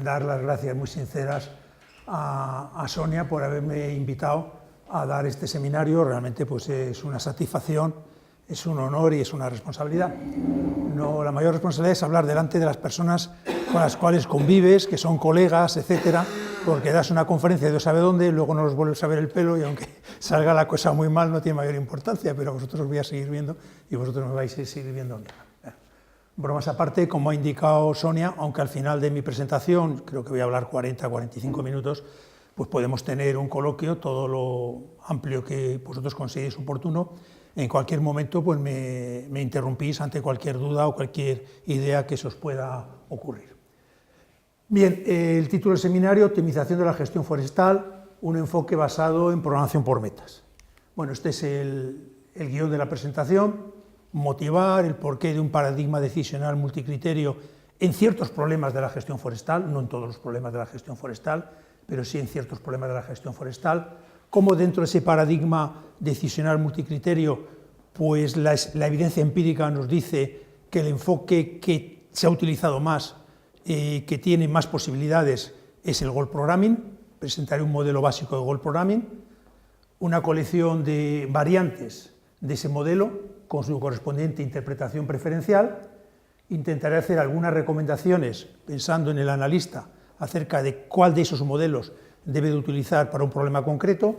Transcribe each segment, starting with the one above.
dar las gracias muy sinceras a Sonia por haberme invitado a dar este seminario. Realmente pues es una satisfacción, es un honor y es una responsabilidad. No, la mayor responsabilidad es hablar delante de las personas con las cuales convives, que son colegas, etcétera, porque das una conferencia de Dios sabe dónde, luego no los vuelves a ver el pelo y aunque salga la cosa muy mal no tiene mayor importancia, pero vosotros os voy a seguir viendo y vosotros me vais a seguir viendo a mí. Bromas aparte, como ha indicado Sonia, aunque al final de mi presentación, creo que voy a hablar 40-45 minutos, pues podemos tener un coloquio, todo lo amplio que vosotros consideréis oportuno. En cualquier momento pues me interrumpís ante cualquier duda o cualquier idea que se os pueda ocurrir. Bien, el título del seminario, Optimización de la gestión forestal, un enfoque basado en programación por metas. Bueno, este es el guión de la presentación. Motivar el porqué de un paradigma decisional multicriterio en ciertos problemas de la gestión forestal, no en todos los problemas de la gestión forestal, pero sí en ciertos problemas de la gestión forestal, cómo dentro de ese paradigma decisional multicriterio, pues la evidencia empírica nos dice que el enfoque que se ha utilizado más, que tiene más posibilidades, es el goal programming. Presentaré un modelo básico de goal programming, una colección de variantes de ese modelo, con su correspondiente interpretación preferencial. Intentaré hacer algunas recomendaciones, pensando en el analista, acerca de cuál de esos modelos debe de utilizar para un problema concreto.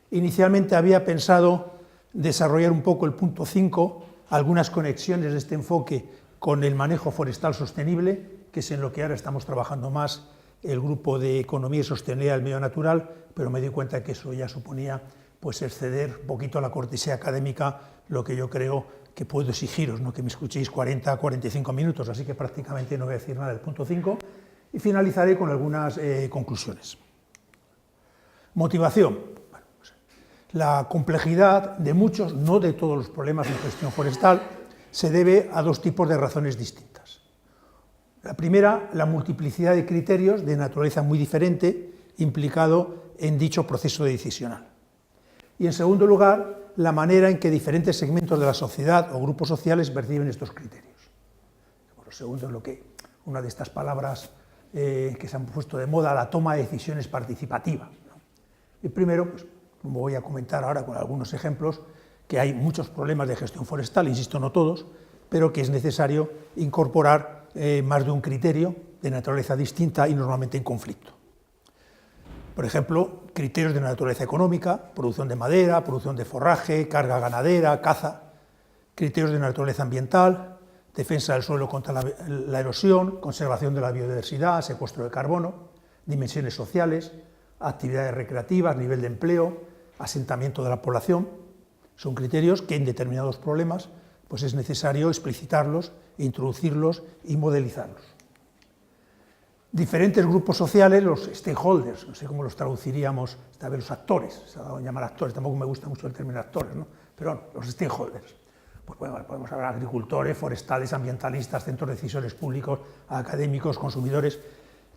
Inicialmente había pensado desarrollar un poco el punto 5, algunas conexiones de este enfoque con el manejo forestal sostenible, que es en lo que ahora estamos trabajando más el grupo de economía y sostenibilidad del medio natural, pero me di cuenta que eso ya suponía pues exceder un poquito la cortesía académica, lo que yo creo que puedo exigiros, no que me escuchéis 40-45 minutos, así que prácticamente no voy a decir nada del punto 5, y finalizaré con algunas conclusiones. Motivación. Bueno, pues, la complejidad de muchos, no de todos los problemas de gestión forestal, se debe a dos tipos de razones distintas. La primera, la multiplicidad de criterios de naturaleza muy diferente implicado en dicho proceso decisional. Y en segundo lugar, la manera en que diferentes segmentos de la sociedad o grupos sociales perciben estos criterios. Lo segundo es lo que, una de estas palabras que se han puesto de moda, la toma de decisiones participativa, ¿no? Y primero, pues, como voy a comentar ahora con algunos ejemplos, que hay muchos problemas de gestión forestal, insisto, no todos, pero que es necesario incorporar más de un criterio de naturaleza distinta y normalmente en conflicto. Por ejemplo, criterios de naturaleza económica, producción de madera, producción de forraje, carga ganadera, caza, criterios de naturaleza ambiental, defensa del suelo contra la erosión, conservación de la biodiversidad, secuestro de carbono, dimensiones sociales, actividades recreativas, nivel de empleo, asentamiento de la población. Son criterios que en determinados problemas pues es necesario explicitarlos, introducirlos y modelizarlos. Diferentes grupos sociales, los stakeholders, no sé cómo los traduciríamos, esta vez los actores, se ha dado a llamar actores, tampoco me gusta mucho el término actores, ¿no? Pero bueno, los stakeholders. Pues bueno, podemos hablar de agricultores, forestales, ambientalistas, centros decisores públicos, académicos, consumidores,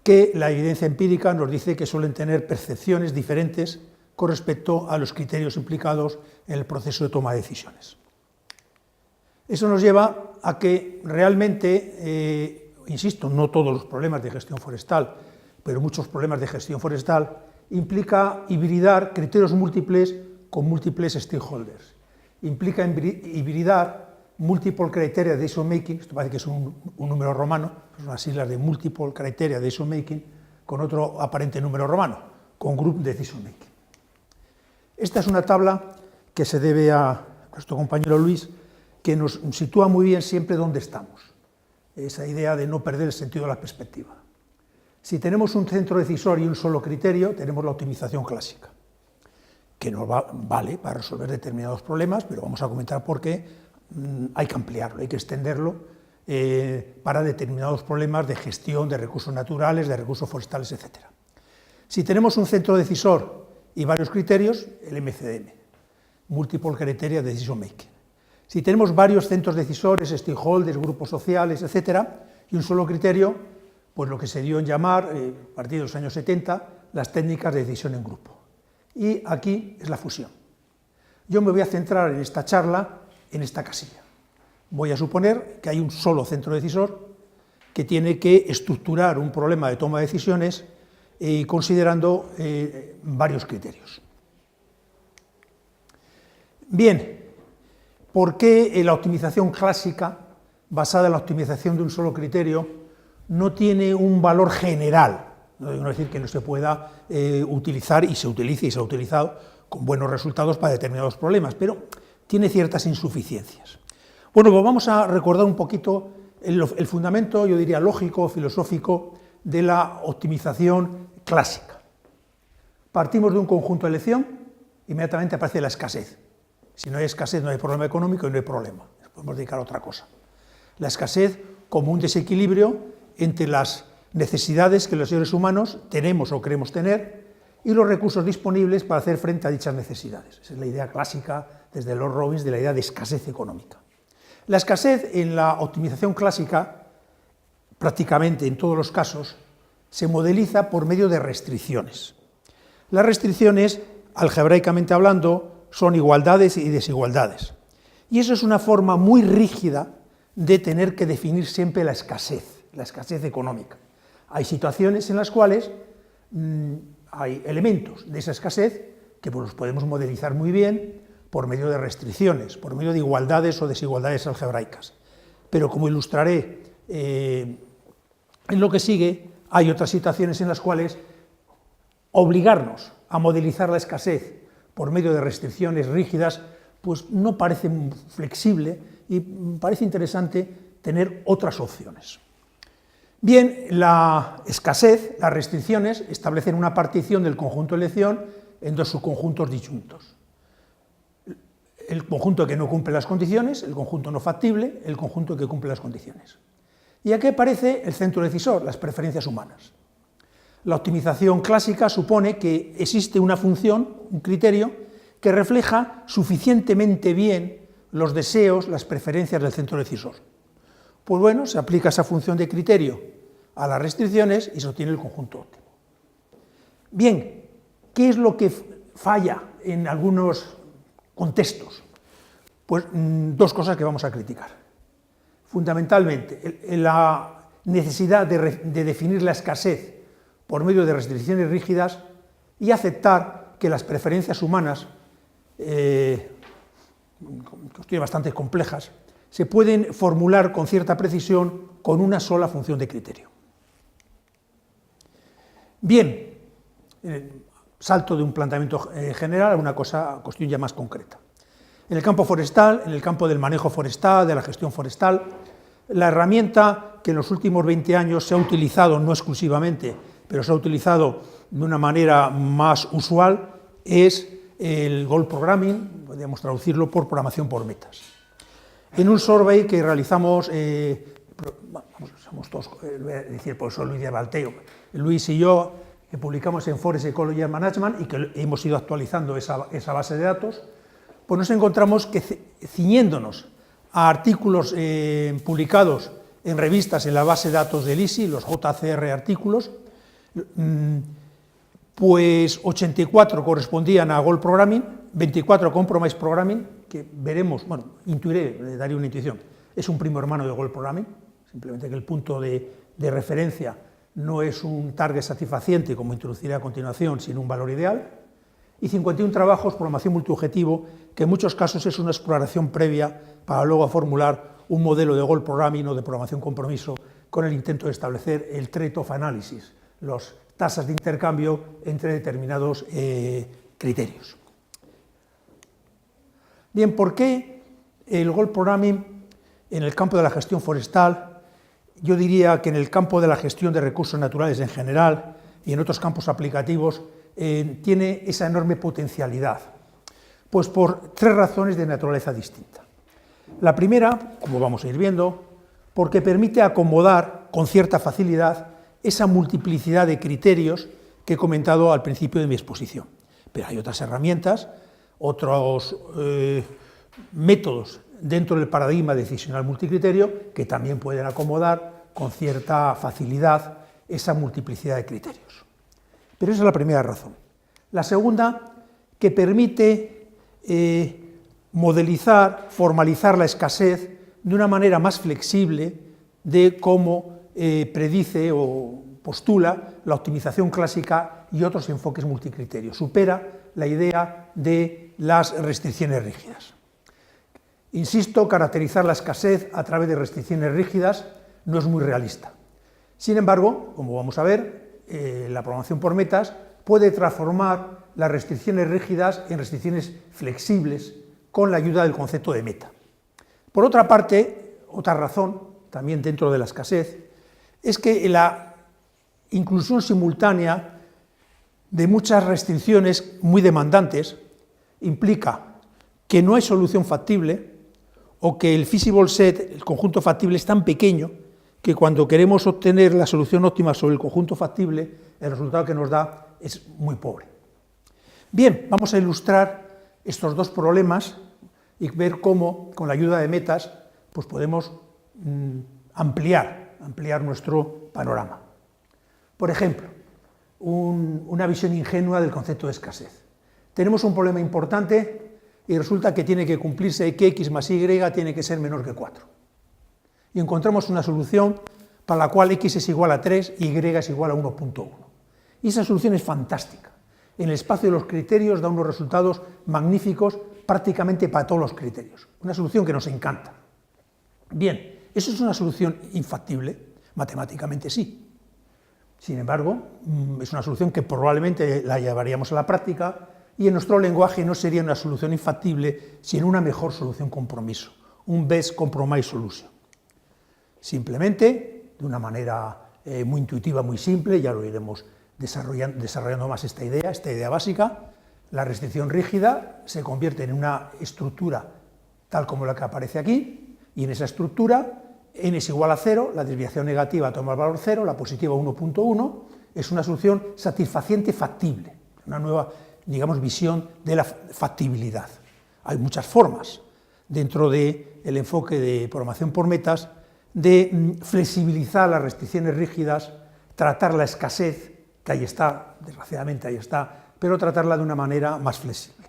que la evidencia empírica nos dice que suelen tener percepciones diferentes con respecto a los criterios implicados en el proceso de toma de decisiones. Eso nos lleva a que realmente, insisto, no todos los problemas de gestión forestal, pero muchos problemas de gestión forestal, implica hibridar criterios múltiples con múltiples stakeholders. Implica hibridar multiple criteria decision making, esto parece que es un número romano, son las siglas de multiple criteria decision making, con otro aparente número romano, con group decision making. Esta es una tabla que se debe a nuestro compañero Luis, que nos sitúa muy bien siempre dónde estamos. Esa idea de no perder el sentido de la perspectiva. Si tenemos un centro decisor y un solo criterio, tenemos la optimización clásica, que nos vale para resolver determinados problemas, pero vamos a comentar por qué hay que ampliarlo, hay que extenderlo para determinados problemas de gestión de recursos naturales, de recursos forestales, etc. Si tenemos un centro decisor y varios criterios, el MCDM, Multiple Criteria Decision Making. Si tenemos varios centros decisores, stakeholders, grupos sociales, etcétera, y un solo criterio, pues lo que se dio en llamar, a partir de los años 70, las técnicas de decisión en grupo. Y aquí es la fusión. Yo me voy a centrar en esta charla en esta casilla. Voy a suponer que hay un solo centro decisor que tiene que estructurar un problema de toma de decisiones considerando varios criterios. Bien, ¿por qué la optimización clásica, basada en la optimización de un solo criterio, no tiene un valor general? No digo decir que no se pueda utilizar, y se utiliza y se ha utilizado con buenos resultados para determinados problemas, pero tiene ciertas insuficiencias. Bueno, pues vamos a recordar un poquito el fundamento, yo diría lógico, filosófico, de la optimización clásica. Partimos de un conjunto de elección, inmediatamente aparece la escasez. Si no hay escasez, no hay problema económico y no hay problema. Nos podemos dedicar a otra cosa. La escasez como un desequilibrio entre las necesidades que los seres humanos tenemos o queremos tener y los recursos disponibles para hacer frente a dichas necesidades. Esa es la idea clásica, desde Lord Robbins, de la idea de escasez económica. La escasez en la optimización clásica, prácticamente en todos los casos, se modeliza por medio de restricciones. Las restricciones, algebraicamente hablando, son igualdades y desigualdades. Y eso es una forma muy rígida de tener que definir siempre la escasez económica. Hay situaciones en las cuales hay elementos de esa escasez que pues, los podemos modelizar muy bien por medio de restricciones, por medio de igualdades o desigualdades algebraicas. Pero como ilustraré en lo que sigue, hay otras situaciones en las cuales obligarnos a modelizar la escasez por medio de restricciones rígidas, pues no parece flexible y parece interesante tener otras opciones. Bien, la escasez, las restricciones, establecen una partición del conjunto de elección en dos subconjuntos disyuntos. El conjunto que no cumple las condiciones, el conjunto no factible, el conjunto que cumple las condiciones. Y aquí aparece el centro decisor, las preferencias humanas. La optimización clásica supone que existe una función, un criterio, que refleja suficientemente bien los deseos, las preferencias del centro decisor. Pues bueno, se aplica esa función de criterio a las restricciones y se obtiene el conjunto óptimo. Bien, ¿qué es lo que falla en algunos contextos? Pues dos cosas que vamos a criticar. Fundamentalmente, la necesidad de definir la escasez por medio de restricciones rígidas y aceptar que las preferencias humanas, cuestiones bastante complejas, se pueden formular con cierta precisión con una sola función de criterio. Bien, salto de un planteamiento general a una cuestión ya más concreta. En el campo forestal, en el campo del manejo forestal, de la gestión forestal, la herramienta que en los últimos 20 años se ha utilizado, no exclusivamente, pero se ha utilizado de una manera más usual, es el Goal Programming, podríamos traducirlo por programación por metas. En un survey que realizamos, somos todos, voy a decir el profesor Luis de Balteo, Luis y yo, que publicamos en Forest Ecology and Management y que hemos ido actualizando esa base de datos, pues nos encontramos que ciñéndonos a artículos publicados en revistas en la base de datos del ISI, los JCR artículos, pues 84 correspondían a Goal Programming, 24 a Compromise Programming, que veremos, bueno, intuiré, le daré una intuición, es un primo hermano de Goal Programming, simplemente que el punto de referencia no es un target satisfaciente, como introduciré a continuación, sino un valor ideal, y 51 trabajos, programación multiobjetivo, que en muchos casos es una exploración previa para luego formular un modelo de Goal Programming o de programación compromiso con el intento de establecer el trade-off analysis, las tasas de intercambio entre determinados criterios. Bien, ¿por qué el Goal Programming en el campo de la gestión forestal? Yo diría que en el campo de la gestión de recursos naturales en general y en otros campos aplicativos tiene esa enorme potencialidad. Pues por tres razones de naturaleza distinta. La primera, como vamos a ir viendo, porque permite acomodar con cierta facilidad esa multiplicidad de criterios que he comentado al principio de mi exposición. Pero hay otras herramientas, otros métodos dentro del paradigma decisional multicriterio que también pueden acomodar con cierta facilidad esa multiplicidad de criterios. Pero esa es la primera razón. La segunda, que permite modelizar, formalizar la escasez de una manera más flexible de cómo predice o postula la optimización clásica y otros enfoques multicriterios. Supera la idea de las restricciones rígidas. Insisto, caracterizar la escasez a través de restricciones rígidas no es muy realista. Sin embargo, como vamos a ver, la programación por metas puede transformar las restricciones rígidas en restricciones flexibles con la ayuda del concepto de meta. Por otra parte, otra razón, también dentro de la escasez, es que la inclusión simultánea de muchas restricciones muy demandantes implica que no hay solución factible o que el feasible set, el conjunto factible, es tan pequeño que cuando queremos obtener la solución óptima sobre el conjunto factible, el resultado que nos da es muy pobre. Bien, vamos a ilustrar estos dos problemas y ver cómo, con la ayuda de metas, pues podemos ampliar nuestro panorama. Por ejemplo, una visión ingenua del concepto de escasez. Tenemos un problema importante y resulta que tiene que cumplirse que x más y tiene que ser menor que 4. Y encontramos una solución para la cual x es igual a 3 y y es igual a 1.1. Y esa solución es fantástica. En el espacio de los criterios da unos resultados magníficos prácticamente para todos los criterios. Una solución que nos encanta. Bien, ¿eso es una solución infactible? Matemáticamente sí. Sin embargo, es una solución que probablemente la llevaríamos a la práctica y en nuestro lenguaje no sería una solución infactible, sino una mejor solución compromiso, un best compromise solution. Simplemente, de una manera muy intuitiva, muy simple, ya lo iremos desarrollando más esta idea básica, la restricción rígida se convierte en una estructura tal como la que aparece aquí, y en esa estructura n es igual a 0, la desviación negativa toma el valor 0, la positiva 1.1, es una solución satisfaciente factible, una nueva, digamos, visión de la factibilidad. Hay muchas formas dentro del enfoque de programación por metas de flexibilizar las restricciones rígidas, tratar la escasez, que ahí está, desgraciadamente ahí está, pero tratarla de una manera más flexible.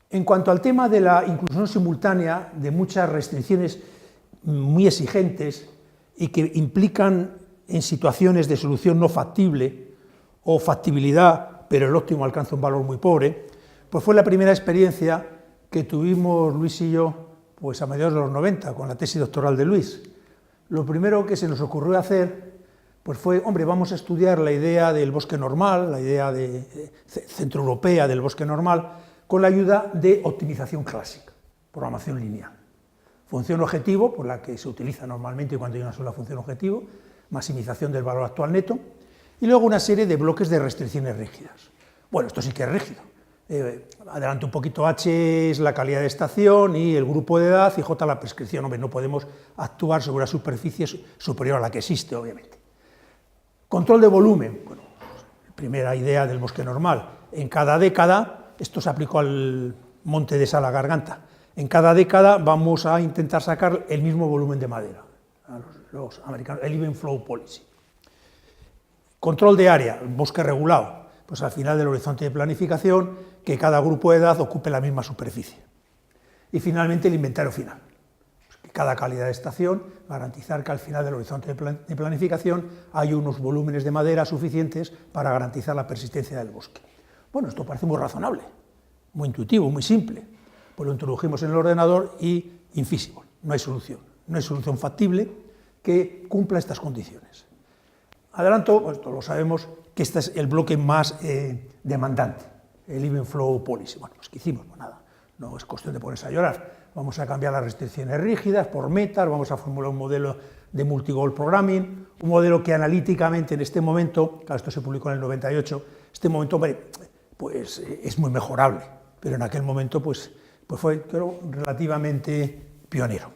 En cuanto al tema de la inclusión simultánea de muchas restricciones muy exigentes y que implican en situaciones de solución no factible o factibilidad, pero el óptimo alcanza un valor muy pobre, pues fue la primera experiencia que tuvimos Luis y yo pues a mediados de los 90, con la tesis doctoral de Luis. Lo primero que se nos ocurrió hacer pues fue, hombre, vamos a estudiar la idea del bosque normal, la idea centroeuropea del bosque normal, con la ayuda de optimización clásica, programación lineal. Función objetivo, por la que se utiliza normalmente cuando hay una sola función objetivo, maximización del valor actual neto, y luego una serie de bloques de restricciones rígidas. Bueno, esto sí que es rígido. Adelanto un poquito, H es la calidad de estación y el grupo de edad y J la prescripción. Hombre, no podemos actuar sobre una superficie superior a la que existe, obviamente. Control de volumen. Bueno, primera idea del bosque normal. En cada década, esto se aplicó al monte de Sala Garganta, en cada década vamos a intentar sacar el mismo volumen de madera, a los americanos, el Even Flow Policy. Control de área, el bosque regulado, pues al final del horizonte de planificación, que cada grupo de edad ocupe la misma superficie. Y finalmente el inventario final, pues que cada calidad de estación, garantizar que al final del horizonte de planificación hay unos volúmenes de madera suficientes para garantizar la persistencia del bosque. Bueno, esto parece muy razonable, muy intuitivo, muy simple. Pues lo introdujimos en el ordenador y infeasible, no hay solución factible que cumpla estas condiciones. Adelanto, pues esto lo sabemos, que este es el bloque más demandante, el Even Flow Policy. Bueno, pues ¿qué hicimos? Pues nada, no es cuestión de ponerse a llorar. Vamos a cambiar las restricciones rígidas por metas, vamos a formular un modelo de multi-goal programming, un modelo que analíticamente en este momento, claro, esto se publicó en el 98, este momento, hombre, pues es muy mejorable, pero en aquel momento pues fue, creo, relativamente pionero.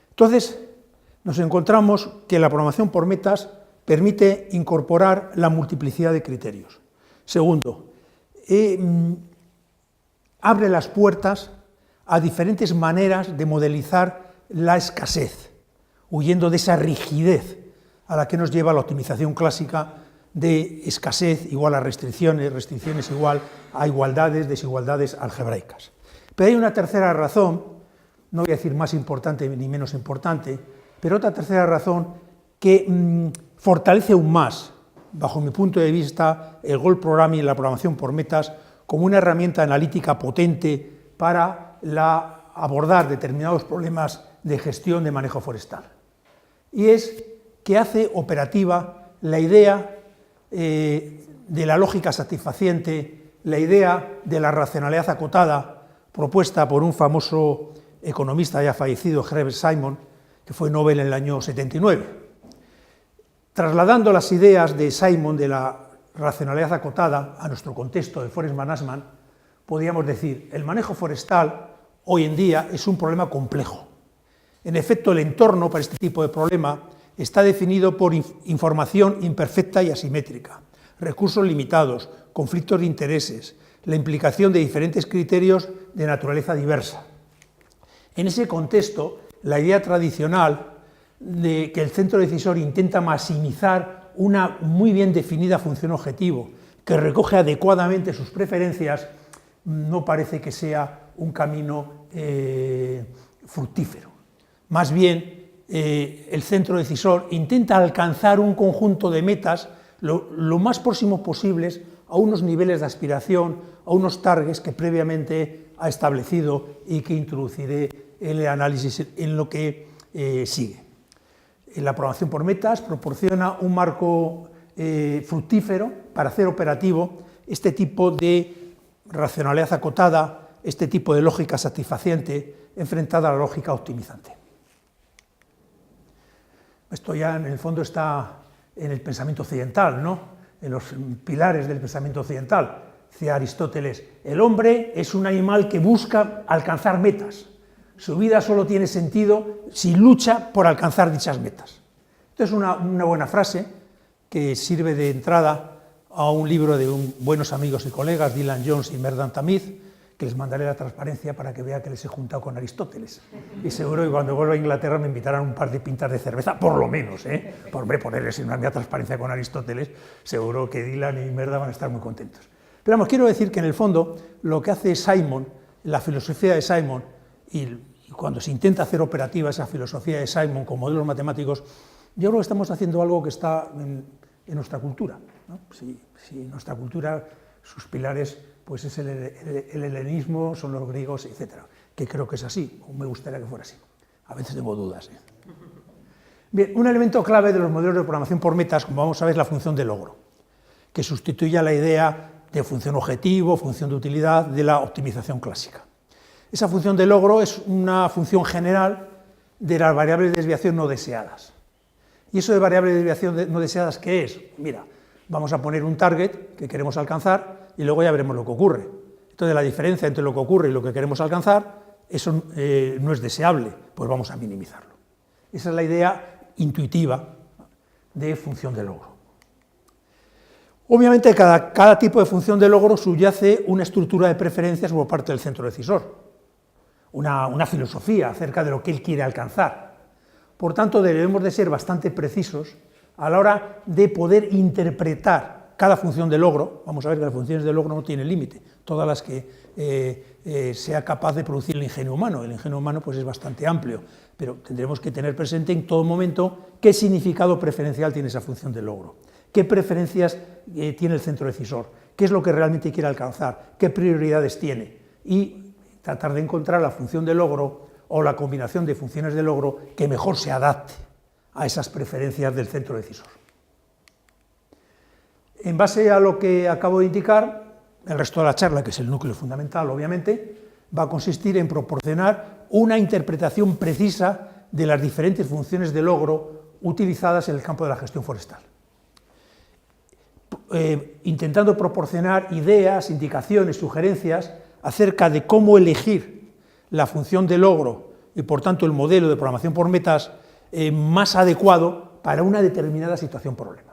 Entonces, nos encontramos que la programación por metas permite incorporar la multiplicidad de criterios. Segundo, abre las puertas a diferentes maneras de modelizar la escasez, huyendo de esa rigidez a la que nos lleva la optimización clásica de escasez igual a restricciones, restricciones igual a igualdades, desigualdades algebraicas. Pero hay una tercera razón, no voy a decir más importante ni menos importante, pero otra tercera razón que fortalece aún más, bajo mi punto de vista, el goal programming, la programación por metas, como una herramienta analítica potente para abordar determinados problemas de gestión de manejo forestal. Y es que hace operativa la idea de la lógica satisfaciente, la idea de la racionalidad acotada, propuesta por un famoso economista ya fallecido, Herbert Simon, que fue Nobel en el año 79. Trasladando las ideas de Simon de la racionalidad acotada a nuestro contexto de forest management, podríamos decir, el manejo forestal hoy en día es un problema complejo. En efecto, el entorno para este tipo de problema está definido por información imperfecta y asimétrica, recursos limitados, conflictos de intereses, la implicación de diferentes criterios de naturaleza diversa. En ese contexto, la idea tradicional de que el centro decisor intenta maximizar una muy bien definida función objetivo, que recoge adecuadamente sus preferencias, no parece que sea un camino fructífero. Más bien, el centro decisor intenta alcanzar un conjunto de metas lo más próximos posibles a unos niveles de aspiración, a unos targets que previamente ha establecido y que introduciré en el análisis en lo que sigue. La programación por metas proporciona un marco fructífero para hacer operativo este tipo de racionalidad acotada, este tipo de lógica satisfaciente enfrentada a la lógica optimizante. Esto ya en el fondo está en el pensamiento occidental, ¿no? En los pilares del pensamiento occidental. Decía Aristóteles, el hombre es un animal que busca alcanzar metas. Su vida solo tiene sentido si lucha por alcanzar dichas metas. Esto es una buena frase que sirve de entrada a un libro de buenos amigos y colegas, Dylan Jones y Merdan Tamiz, que les mandaré la transparencia para que vea que les he juntado con Aristóteles. Y seguro que cuando vuelva a Inglaterra me invitarán un par de pintas de cerveza, por lo menos, por ponerles en una transparencia con Aristóteles, seguro que Dylan y Merdan van a estar muy contentos. Pero vamos, quiero decir que en el fondo lo que hace Simon, la filosofía de Simon, y cuando se intenta hacer operativa esa filosofía de Simon con modelos matemáticos, yo creo que estamos haciendo algo que está en nuestra cultura, ¿no? Si nuestra cultura, sus pilares, pues es el helenismo, son los griegos, etc. Que creo que es así, o me gustaría que fuera así. A veces tengo dudas. Bien, un elemento clave de los modelos de programación por metas, como vamos a ver, es la función de logro, que sustituye a la idea de función objetivo, función de utilidad de la optimización clásica. Esa función de logro es una función general de las variables de desviación no deseadas. ¿Y eso de variables de desviación no deseadas qué es? Mira, vamos a poner un target que queremos alcanzar y luego ya veremos lo que ocurre. Entonces, la diferencia entre lo que ocurre y lo que queremos alcanzar, eso no es deseable, pues vamos a minimizarlo. Esa es la idea intuitiva de función de logro. Obviamente, cada tipo de función de logro subyace una estructura de preferencias por parte del centro decisor, una filosofía acerca de lo que él quiere alcanzar. Por tanto, debemos de ser bastante precisos a la hora de poder interpretar cada función de logro. Vamos a ver que las funciones de logro no tienen límite, todas las que sea capaz de producir el ingenio humano. El ingenio humano pues, es bastante amplio, pero tendremos que tener presente en todo momento qué significado preferencial tiene esa función de logro, qué preferencias tiene el centro decisor, qué es lo que realmente quiere alcanzar, qué prioridades tiene, y tratar de encontrar la función de logro o la combinación de funciones de logro que mejor se adapte a esas preferencias del centro decisor. En base a lo que acabo de indicar, el resto de la charla, que es el núcleo fundamental, obviamente, va a consistir en proporcionar una interpretación precisa de las diferentes funciones de logro utilizadas en el campo de la gestión forestal. Intentando proporcionar ideas, indicaciones, sugerencias acerca de cómo elegir la función de logro y, por tanto, el modelo de programación por metas más adecuado para una determinada situación-problema.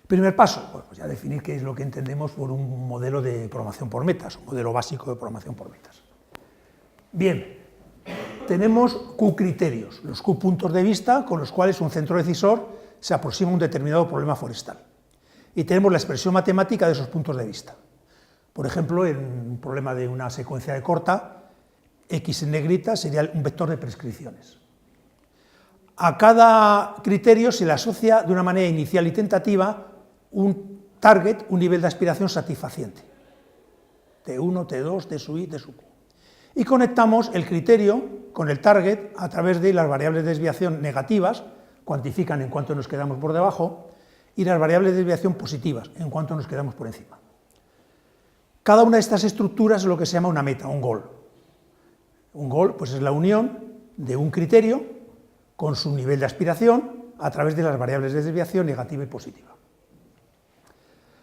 Primer paso, pues ya definir qué es lo que entendemos por un modelo de programación por metas, un modelo básico de programación por metas. Bien, tenemos Q criterios, los Q puntos de vista con los cuales un centro decisor se aproxima a un determinado problema forestal. Y tenemos la expresión matemática de esos puntos de vista. Por ejemplo, en un problema de una secuencia de corta, X en negrita sería un vector de prescripciones. A cada criterio se le asocia de una manera inicial y tentativa un target, un nivel de aspiración satisfaciente. T1, T2, T sub I, T sub Q. Y conectamos el criterio con el target a través de las variables de desviación negativas, cuantifican en cuánto nos quedamos por debajo, y las variables de desviación positivas, en cuánto nos quedamos por encima. Cada una de estas estructuras es lo que se llama una meta, un goal. Un goal pues, es la unión de un criterio con su nivel de aspiración a través de las variables de desviación negativa y positiva.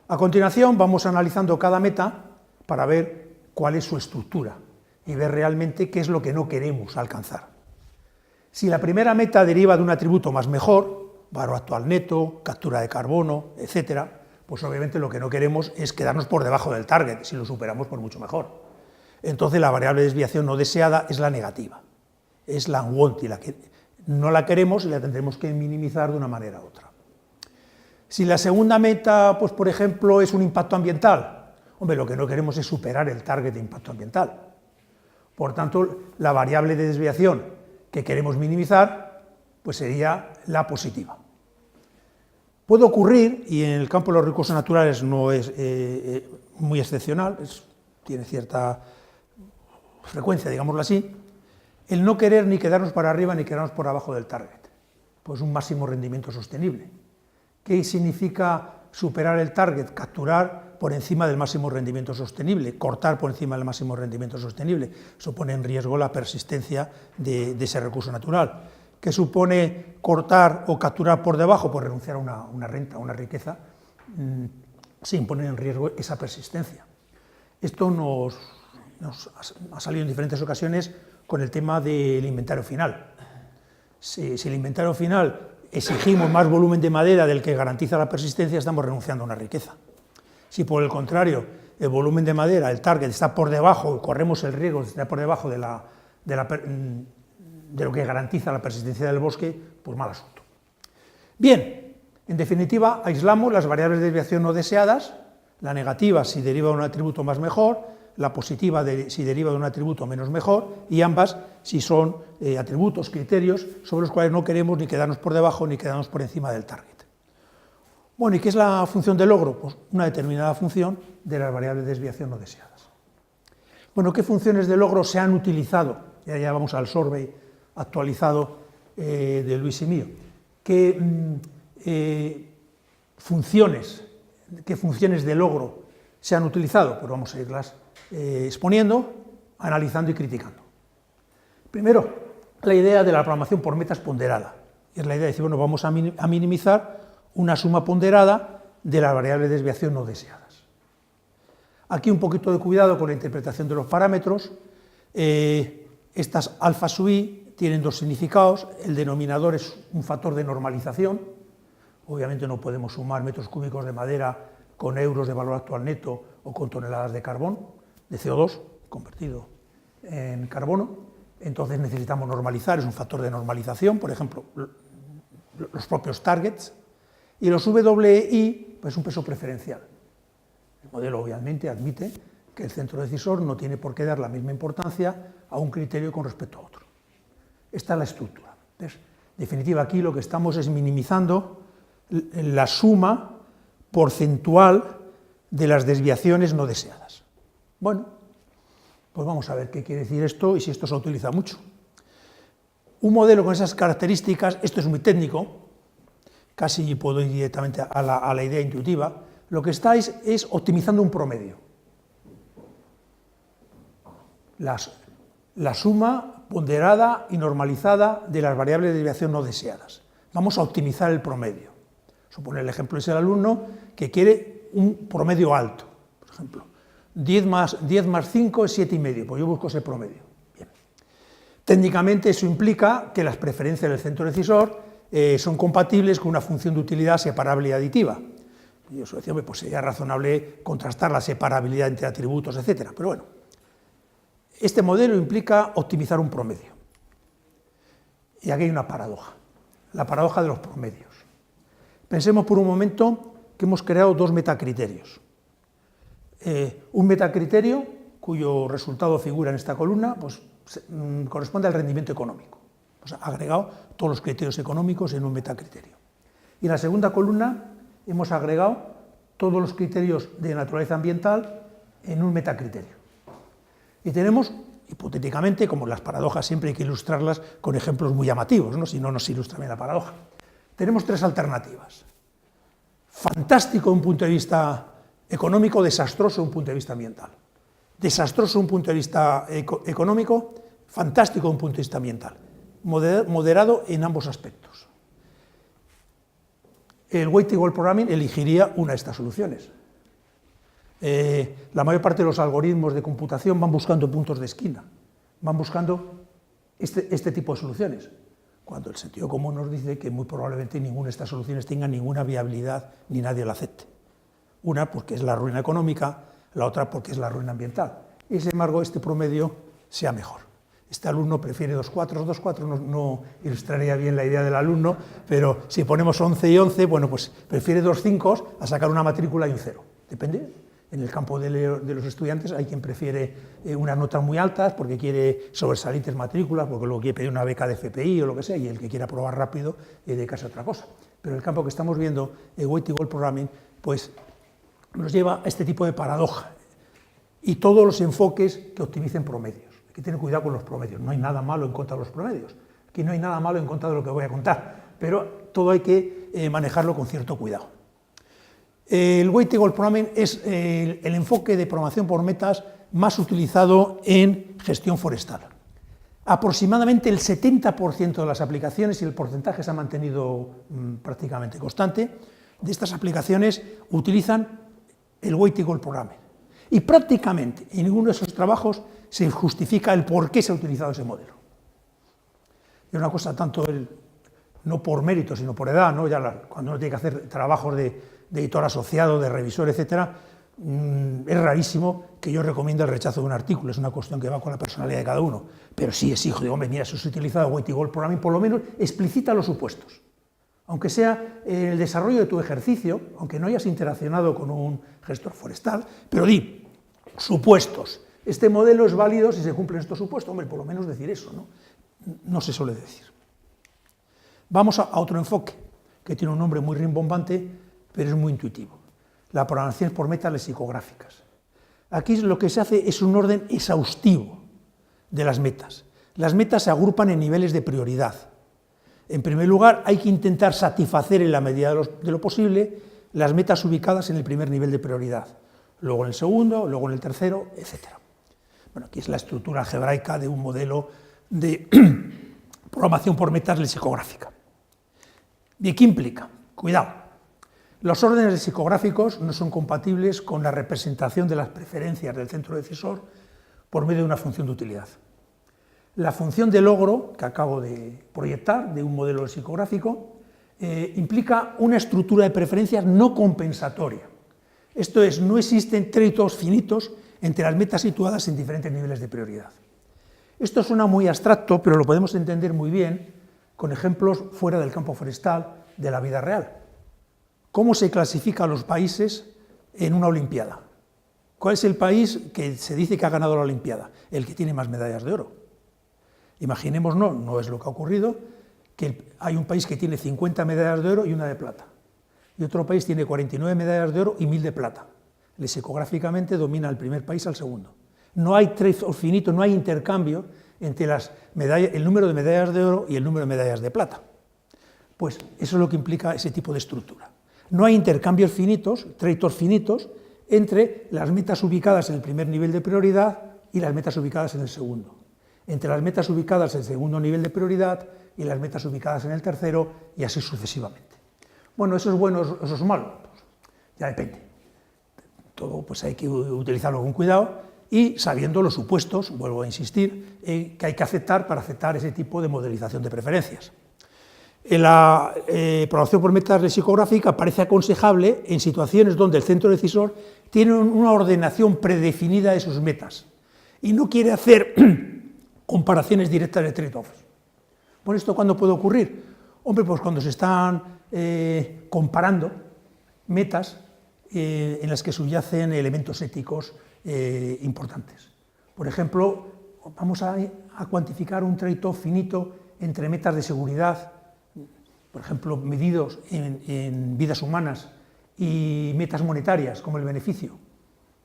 A continuación vamos analizando cada meta para ver cuál es su estructura y ver realmente qué es lo que no queremos alcanzar. Si la primera meta deriva de un atributo más mejor, valor actual neto, captura de carbono, etcétera, pues obviamente lo que no queremos es quedarnos por debajo del target, si lo superamos pues mucho mejor. Entonces la variable de desviación no deseada es la negativa, es la unwanted, la que no la queremos y la tendremos que minimizar de una manera u otra. Si la segunda meta, pues por ejemplo, es un impacto ambiental, hombre, lo que no queremos es superar el target de impacto ambiental. Por tanto, la variable de desviación que queremos minimizar, pues sería la positiva. Puede ocurrir, y en el campo de los recursos naturales no es muy excepcional, tiene cierta frecuencia, digámoslo así, el no querer ni quedarnos para arriba ni quedarnos por abajo del target, pues un máximo rendimiento sostenible. ¿Qué significa superar el target? Capturar por encima del máximo rendimiento sostenible, cortar por encima del máximo rendimiento sostenible. Eso pone en riesgo la persistencia de ese recurso natural. ¿Qué supone cortar o capturar por debajo? Pues renunciar a una renta, a una riqueza, sin poner en riesgo esa persistencia. Esto nos ha salido en diferentes ocasiones con el tema del inventario final. Si el inventario final exigimos más volumen de madera del que garantiza la persistencia, estamos renunciando a una riqueza. Si por el contrario el volumen de madera, el target, está por debajo, corremos el riesgo de estar por debajo de lo que garantiza la persistencia del bosque, pues mal asunto. Bien, en definitiva, aislamos las variables de desviación no deseadas, la negativa si deriva de un atributo más mejor, la positiva si deriva de un atributo menos mejor, y ambas si son atributos, criterios, sobre los cuales no queremos ni quedarnos por debajo ni quedarnos por encima del target. Bueno, ¿y qué es la función de logro? Pues una determinada función de las variables de desviación no deseadas. Bueno, ¿qué funciones de logro se han utilizado? Ya vamos al survey actualizado de Luis y mío. ¿Qué funciones de logro se han utilizado? Pues vamos a irlas exponiendo, analizando y criticando. Primero, la idea de la programación por metas ponderada. Es la idea de decir, bueno, vamos a minimizar una suma ponderada de las variables de desviación no deseadas. Aquí un poquito de cuidado con la interpretación de los parámetros. Estas alfa sub i tienen dos significados. El denominador es un factor de normalización. Obviamente no podemos sumar metros cúbicos de madera con euros de valor actual neto o con toneladas de carbón, de CO2 convertido en carbono. Entonces necesitamos normalizar, es un factor de normalización, por ejemplo, los propios targets. Y los WI, pues un peso preferencial. El modelo obviamente admite que el centro decisor no tiene por qué dar la misma importancia a un criterio con respecto a otro. Esta es la estructura. Entonces, en definitiva, aquí lo que estamos es minimizando la suma porcentual de las desviaciones no deseadas. Bueno, pues vamos a ver qué quiere decir esto y si esto se utiliza mucho. Un modelo con esas características, esto es muy técnico, casi puedo ir directamente a la idea intuitiva, lo que estáis es optimizando un promedio. La suma ponderada y normalizada de las variables de desviación no deseadas. Vamos a optimizar el promedio. Supone el ejemplo es el alumno que quiere un promedio alto, por ejemplo, 10 más 5 es 7,5, pues yo busco ese promedio. Bien. Técnicamente eso implica que las preferencias del centro decisor son compatibles con una función de utilidad separable y aditiva. Yo os decía, pues sería razonable contrastar la separabilidad entre atributos, etc. Pero bueno, este modelo implica optimizar un promedio. Y aquí hay una paradoja, la paradoja de los promedios. Pensemos por un momento que hemos creado dos metacriterios. Un metacriterio, cuyo resultado figura en esta columna, pues corresponde al rendimiento económico. Hemos agregado todos los criterios económicos en un metacriterio. Y en la segunda columna hemos agregado todos los criterios de naturaleza ambiental en un metacriterio. Y tenemos, hipotéticamente, como las paradojas siempre hay que ilustrarlas con ejemplos muy llamativos, ¿no? Si no nos ilustra bien la paradoja. Tenemos tres alternativas. Fantástico desde un punto de vista económico, desastroso desde un punto de vista ambiental. Desastroso desde un punto de vista económico, fantástico desde un punto de vista ambiental. Moderado en ambos aspectos. El Weighted Goal Programming elegiría una de estas soluciones. La mayor parte de los algoritmos de computación van buscando puntos de esquina, van buscando este tipo de soluciones, cuando el sentido común nos dice que muy probablemente ninguna de estas soluciones tenga ninguna viabilidad ni nadie la acepte. Una porque es la ruina económica, la otra porque es la ruina ambiental. Y sin embargo este promedio sea mejor. Este alumno prefiere 2,4, 2,4 no ilustraría bien la idea del alumno, pero si ponemos 11 y 11, bueno, pues prefiere 2,5 a sacar una matrícula y un 0. Depende. En el campo de los estudiantes hay quien prefiere unas notas muy altas porque quiere sobresalientes matrículas, porque luego quiere pedir una beca de FPI o lo que sea, y el que quiera probar rápido dedicarse a otra cosa. Pero el campo que estamos viendo, el Weighted Goal Programming, pues nos lleva a este tipo de paradoja y todos los enfoques que optimicen promedios. Hay que tener cuidado con los promedios, no hay nada malo en contra de los promedios, aquí no hay nada malo en contra de lo que voy a contar, pero todo hay que manejarlo con cierto cuidado. El Weighted Goal Programming es el enfoque de programación por metas más utilizado en gestión forestal. Aproximadamente el 70% de las aplicaciones, y el porcentaje se ha mantenido prácticamente constante, de estas aplicaciones utilizan el Weighted Goal Programming. Y prácticamente en ninguno de esos trabajos se justifica el por qué se ha utilizado ese modelo. Es una cosa tanto no por mérito, sino por edad, ¿no? Cuando uno tiene que hacer trabajos de editor asociado, de revisor, etcétera, es rarísimo que yo recomiende el rechazo de un artículo, es una cuestión que va con la personalidad de cada uno, pero sí exijo, digo, hombre, mira, si se ha utilizado Weighted Goal Programming, por lo menos explicita los supuestos, aunque sea el desarrollo de tu ejercicio, aunque no hayas interaccionado con un gestor forestal, pero di, supuestos, este modelo es válido si se cumplen estos supuestos, hombre, por lo menos decir eso, ¿no? No se suele decir. Vamos a otro enfoque, que tiene un nombre muy rimbombante, pero es muy intuitivo. La programación por metas lexicográficas. Aquí lo que se hace es un orden exhaustivo de las metas. Las metas se agrupan en niveles de prioridad. En primer lugar, hay que intentar satisfacer en la medida de lo posible las metas ubicadas en el primer nivel de prioridad, luego en el segundo, luego en el tercero, etc. Bueno, aquí es la estructura algebraica de un modelo de programación por metas lexicográfica. ¿Y qué implica? Cuidado. Los órdenes lexicográficos no son compatibles con la representación de las preferencias del centro decisor por medio de una función de utilidad. La función de logro, que acabo de proyectar, de un modelo lexicográfico, implica una estructura de preferencias no compensatoria. Esto es, no existen trade-offs finitos entre las metas situadas en diferentes niveles de prioridad. Esto suena muy abstracto, pero lo podemos entender muy bien con ejemplos fuera del campo forestal de la vida real. ¿Cómo se clasifican los países en una Olimpiada? ¿Cuál es el país que se dice que ha ganado la Olimpiada? El que tiene más medallas de oro. Imaginemos, no es lo que ha ocurrido, que hay un país que tiene 50 medallas de oro y una de plata, y otro país tiene 49 medallas de oro y 1000 de plata. Lexicográficamente domina el primer país al segundo. No hay trade-off finito, no hay intercambio entre el número de medallas de oro y el número de medallas de plata. Pues eso es lo que implica ese tipo de estructura. No hay intercambios finitos, trade-offs finitos, entre las metas ubicadas en el primer nivel de prioridad y las metas ubicadas en el segundo. Entre las metas ubicadas en el segundo nivel de prioridad y las metas ubicadas en el tercero, y así sucesivamente. Bueno, ¿eso es bueno o eso es malo? Pues ya depende. Todo pues hay que utilizarlo con cuidado y sabiendo los supuestos, vuelvo a insistir, que hay que aceptar para aceptar ese tipo de modelización de preferencias. La programación por metas lexicográfica parece aconsejable en situaciones donde el centro decisor tiene una ordenación predefinida de sus metas y no quiere hacer comparaciones directas de trade-offs. ¿Por esto cuándo puede ocurrir? Hombre, pues cuando se están comparando metas en las que subyacen elementos éticos importantes. Por ejemplo, vamos a cuantificar un trade-off finito entre metas de seguridad, por ejemplo, medidos en vidas humanas, y metas monetarias, como el beneficio?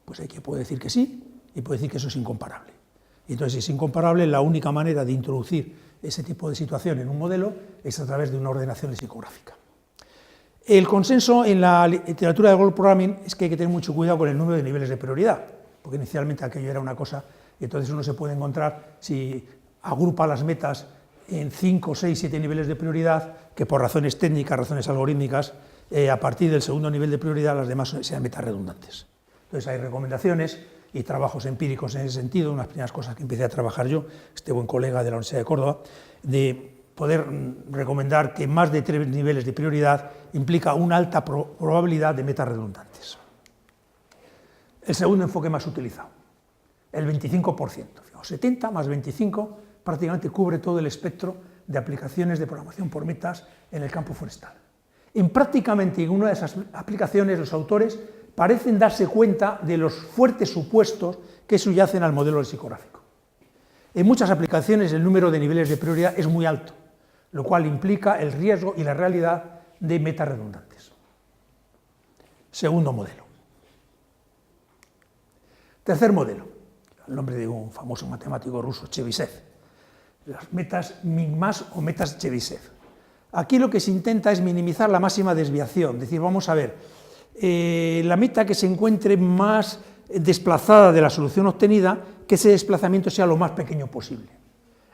Pues hay que puede decir que sí, y puede decir que eso es incomparable. Y entonces, si es incomparable, la única manera de introducir ese tipo de situación en un modelo es a través de una ordenación lexicográfica. El consenso en la literatura de Goal Programming es que hay que tener mucho cuidado con el número de niveles de prioridad, porque inicialmente aquello era una cosa, y entonces uno se puede encontrar, si agrupa las metas en 5, 6, 7 niveles de prioridad, que por razones técnicas, razones algorítmicas, a partir del segundo nivel de prioridad las demás sean metas redundantes. Entonces hay recomendaciones y trabajos empíricos en ese sentido, unas primeras cosas que empecé a trabajar yo, este buen colega de la Universidad de Córdoba, de poder recomendar que más de 3 niveles de prioridad implica una alta probabilidad de metas redundantes. El segundo enfoque más utilizado, el 25%, 70 más 25 prácticamente cubre todo el espectro de aplicaciones de programación por metas en el campo forestal. En prácticamente ninguna de esas aplicaciones los autores parecen darse cuenta de los fuertes supuestos que subyacen al modelo lexicográfico. En muchas aplicaciones el número de niveles de prioridad es muy alto, lo cual implica el riesgo y la realidad de metas redundantes. Segundo modelo. Tercer modelo, el nombre de un famoso matemático ruso, Chebyshev, las metas min-max o metas Chebyshev. Aquí lo que se intenta es minimizar la máxima desviación, es decir, vamos a ver, la meta que se encuentre más desplazada de la solución obtenida, que ese desplazamiento sea lo más pequeño posible.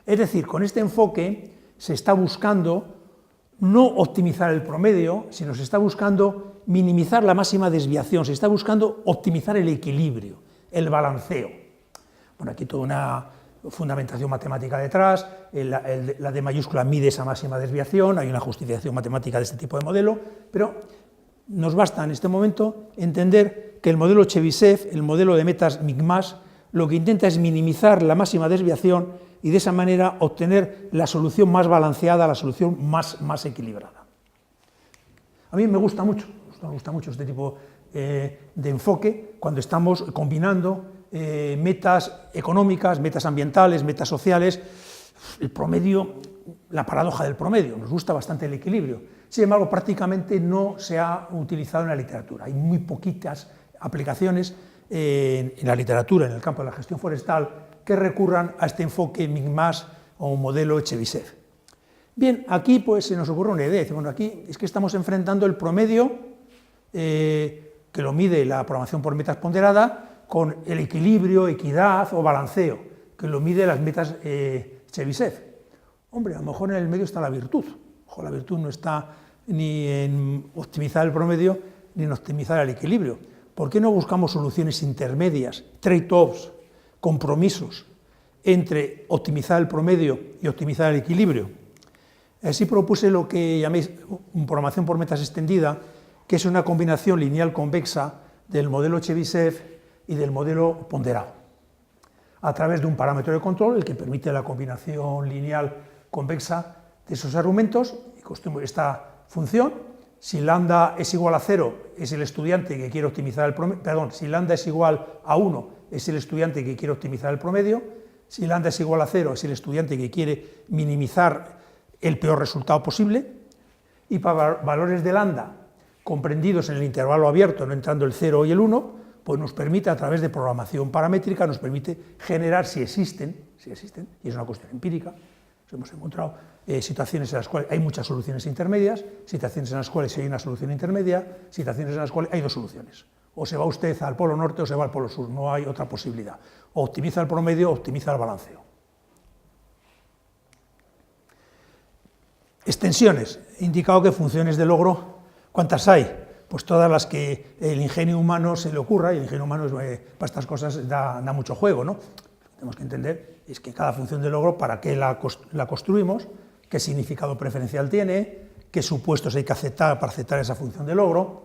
Es decir, con este enfoque se está buscando no optimizar el promedio, sino se está buscando minimizar la máxima desviación, se está buscando optimizar el equilibrio, el balanceo. Bueno, aquí toda una fundamentación matemática detrás, la D mayúscula mide esa máxima desviación, hay una justificación matemática de este tipo de modelo, pero nos basta en este momento entender que el modelo Chebyshev, el modelo de metas min-max, lo que intenta es minimizar la máxima desviación y de esa manera obtener la solución más balanceada, la solución más equilibrada. A mí me gusta mucho este tipo de enfoque cuando estamos combinando metas económicas, metas ambientales, metas sociales, el promedio, la paradoja del promedio, nos gusta bastante el equilibrio. Sin embargo, prácticamente no se ha utilizado en la literatura, hay muy poquitas aplicaciones en la literatura, en el campo de la gestión forestal, que recurran a este enfoque min-max o modelo Chebyshev. Bien, aquí pues se nos ocurre una idea, bueno, aquí es que estamos enfrentando el promedio, que lo mide la programación por metas ponderada, con el equilibrio, equidad o balanceo, que lo mide las metas Chebyshev. Hombre, a lo mejor en el medio está la virtud. Ojo, la virtud no está ni en optimizar el promedio ni en optimizar el equilibrio. ¿Por qué no buscamos soluciones intermedias, trade-offs, compromisos entre optimizar el promedio y optimizar el equilibrio? Así propuse lo que llaméis programación por metas extendida, que es una combinación lineal convexa del modelo Chebyshev y del modelo ponderado, a través de un parámetro de control, el que permite la combinación lineal convexa de esos argumentos, y construimos esta función. Si lambda es igual a 0, es el estudiante que quiere optimizar el promedio, perdón, si lambda es igual a 1, es el estudiante que quiere optimizar el promedio, si lambda es igual a 0, es el estudiante que quiere minimizar el peor resultado posible, y para valores de lambda comprendidos en el intervalo abierto, no entrando el 0 y el 1, pues nos permite, a través de programación paramétrica, nos permite generar, si existen, y es una cuestión empírica, hemos encontrado situaciones en las cuales hay muchas soluciones intermedias, situaciones en las cuales hay una solución intermedia, situaciones en las cuales hay dos soluciones. O se va usted al polo norte o se va al polo sur, no hay otra posibilidad. O optimiza el promedio o optimiza el balanceo. Extensiones. He indicado que funciones de logro, ¿cuántas hay? Pues todas las que el ingenio humano se le ocurra, y el ingenio humano para estas cosas da mucho juego, ¿no? Lo que tenemos que entender es que cada función de logro, para qué la construimos, qué significado preferencial tiene, qué supuestos hay que aceptar para aceptar esa función de logro.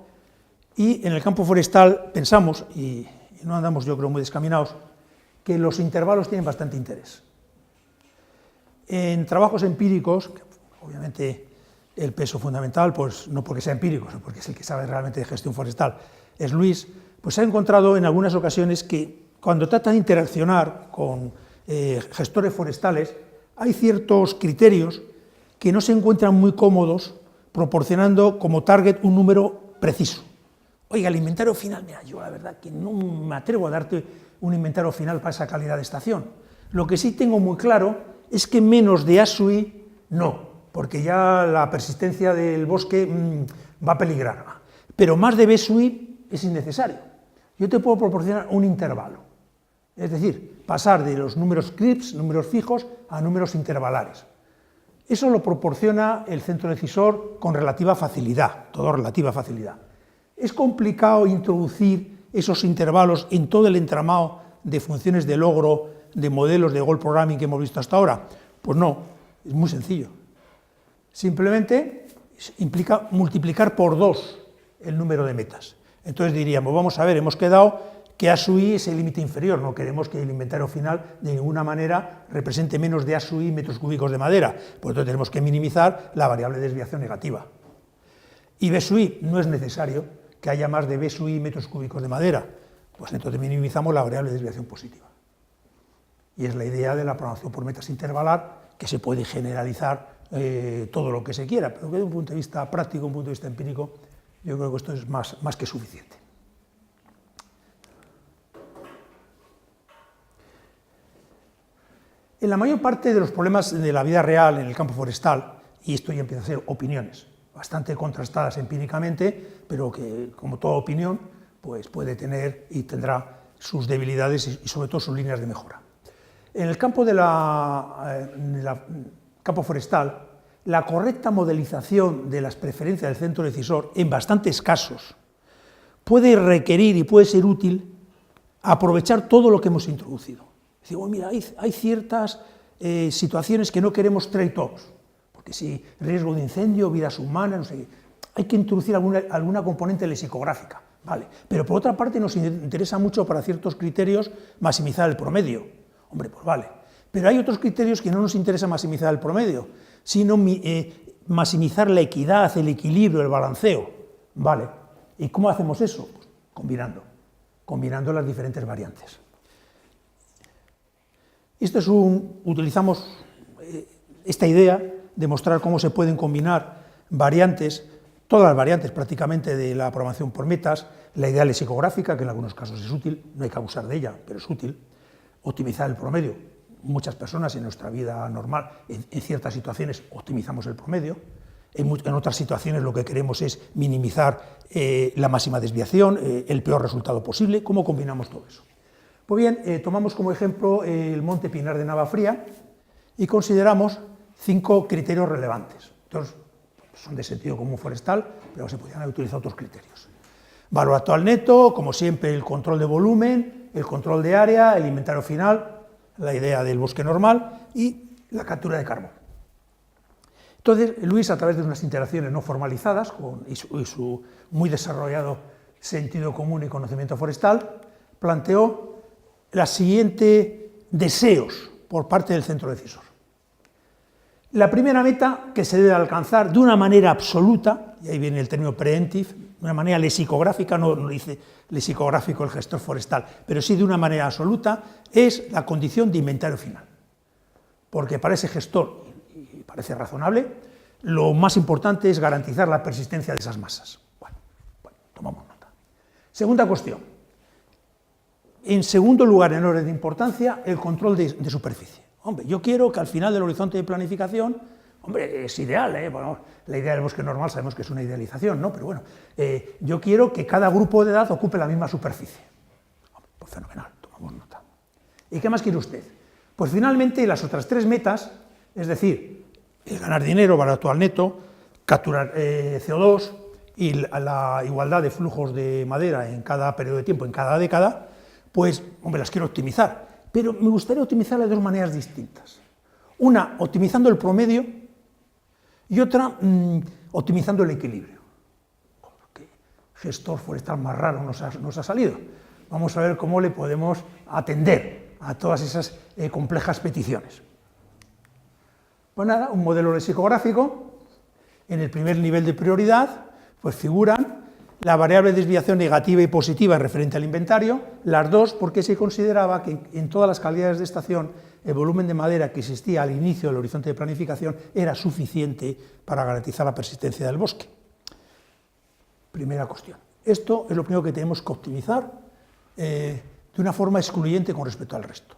Y en el campo forestal pensamos, y no andamos yo creo muy descaminados, que los intervalos tienen bastante interés. En trabajos empíricos, obviamente el peso fundamental, pues no porque sea empírico, sino porque es el que sabe realmente de gestión forestal, es Luis, pues se ha encontrado en algunas ocasiones que cuando trata de interaccionar con gestores forestales, hay ciertos criterios que no se encuentran muy cómodos proporcionando como target un número preciso. Oiga, el inventario final, mira, yo la verdad que no me atrevo a darte un inventario final para esa calidad de estación. Lo que sí tengo muy claro es que menos de A sub I no, porque ya la persistencia del bosque va a peligrar. Pero más de B sub I es innecesario. Yo te puedo proporcionar un intervalo, es decir, pasar de los números CRISP, números fijos, a números intervalares. Eso lo proporciona el centro decisor con relativa facilidad, todo relativa facilidad. ¿Es complicado introducir esos intervalos en todo el entramado de funciones de logro, de modelos de goal programming que hemos visto hasta ahora? Pues no, es muy sencillo. Simplemente implica multiplicar por 2 el número de metas. Entonces diríamos, vamos a ver, hemos quedado que A sub I es el límite inferior, no queremos que el inventario final de ninguna manera represente menos de A sub I metros cúbicos de madera, por lo tanto tenemos que minimizar la variable de desviación negativa. Y B sub I no es necesario que haya más de B sub I metros cúbicos de madera, pues entonces minimizamos la variable de desviación positiva. Y es la idea de la programación por metas intervalar, que se puede generalizar todo lo que se quiera, pero que desde un punto de vista práctico, un punto de vista empírico, yo creo que esto es más que suficiente. En la mayor parte de los problemas de la vida real en el campo forestal, y esto ya empieza a ser opiniones bastante contrastadas empíricamente, pero que, como toda opinión, pues puede tener y tendrá sus debilidades y sobre todo sus líneas de mejora. En el campo campo forestal, la correcta modelización de las preferencias del centro decisor, en bastantes casos, puede requerir y puede ser útil aprovechar todo lo que hemos introducido. Decimos, mira, hay ciertas situaciones que no queremos trade-offs, porque si riesgo de incendio, vidas humanas, no sé, hay que introducir alguna componente lexicográfica, vale. Pero por otra parte nos interesa mucho para ciertos criterios maximizar el promedio. Hombre, pues vale. Pero hay otros criterios que no nos interesa maximizar el promedio, sino maximizar la equidad, el equilibrio, el balanceo, vale. ¿Y cómo hacemos eso? Pues combinando las diferentes variantes. Utilizamos esta idea de mostrar cómo se pueden combinar variantes, todas las variantes prácticamente de la programación por metas, la idea lexicográfica, que en algunos casos es útil, no hay que abusar de ella, pero es útil, optimizar el promedio. Muchas personas en nuestra vida normal, en ciertas situaciones, optimizamos el promedio, en otras situaciones lo que queremos es minimizar la máxima desviación, el peor resultado posible. ¿Cómo combinamos todo eso? Pues bien, tomamos como ejemplo el Monte Pinar de Navafría y consideramos 5 criterios relevantes. Entonces, son de sentido común forestal, pero se podrían utilizar otros criterios. Valor actual neto, como siempre, el control de volumen, el control de área, el inventario final, la idea del bosque normal y la captura de carbono. Entonces, Luis, a través de unas interacciones no formalizadas y su muy desarrollado sentido común y conocimiento forestal, planteó los siguientes deseos por parte del centro decisor. La primera meta que se debe alcanzar de una manera absoluta, y ahí viene el término preemptive, de una manera lexicográfica, no dice lexicográfico el gestor forestal, pero sí de una manera absoluta, es la condición de inventario final. Porque para ese gestor, y parece razonable, lo más importante es garantizar la persistencia de esas masas. Bueno, tomamos nota. Segunda cuestión. En segundo lugar, en orden de importancia, el control de superficie. Hombre, yo quiero que al final del horizonte de planificación, hombre, es ideal, bueno, la idea del bosque normal sabemos que es una idealización, ¿no? Pero bueno, yo quiero que cada grupo de edad ocupe la misma superficie. Hombre, pues fenomenal, tomamos nota. ¿Y qué más quiere usted? Pues finalmente las otras 3 metas, es decir, el ganar dinero, valor actual neto, capturar CO2 y la igualdad de flujos de madera en cada periodo de tiempo, en cada década, pues, hombre, las quiero optimizar, pero me gustaría optimizarlas de 2 maneras distintas. Una, optimizando el promedio, y otra, optimizando el equilibrio. ¿Qué gestor forestal más raro nos ha salido? Vamos a ver cómo le podemos atender a todas esas complejas peticiones. Pues nada, un modelo lexicográfico. En el primer nivel de prioridad, pues figuran la variable de desviación negativa y positiva referente al inventario, las dos porque se consideraba que en todas las calidades de estación el volumen de madera que existía al inicio del horizonte de planificación era suficiente para garantizar la persistencia del bosque. Primera cuestión. Esto es lo primero que tenemos que optimizar de una forma excluyente con respecto al resto.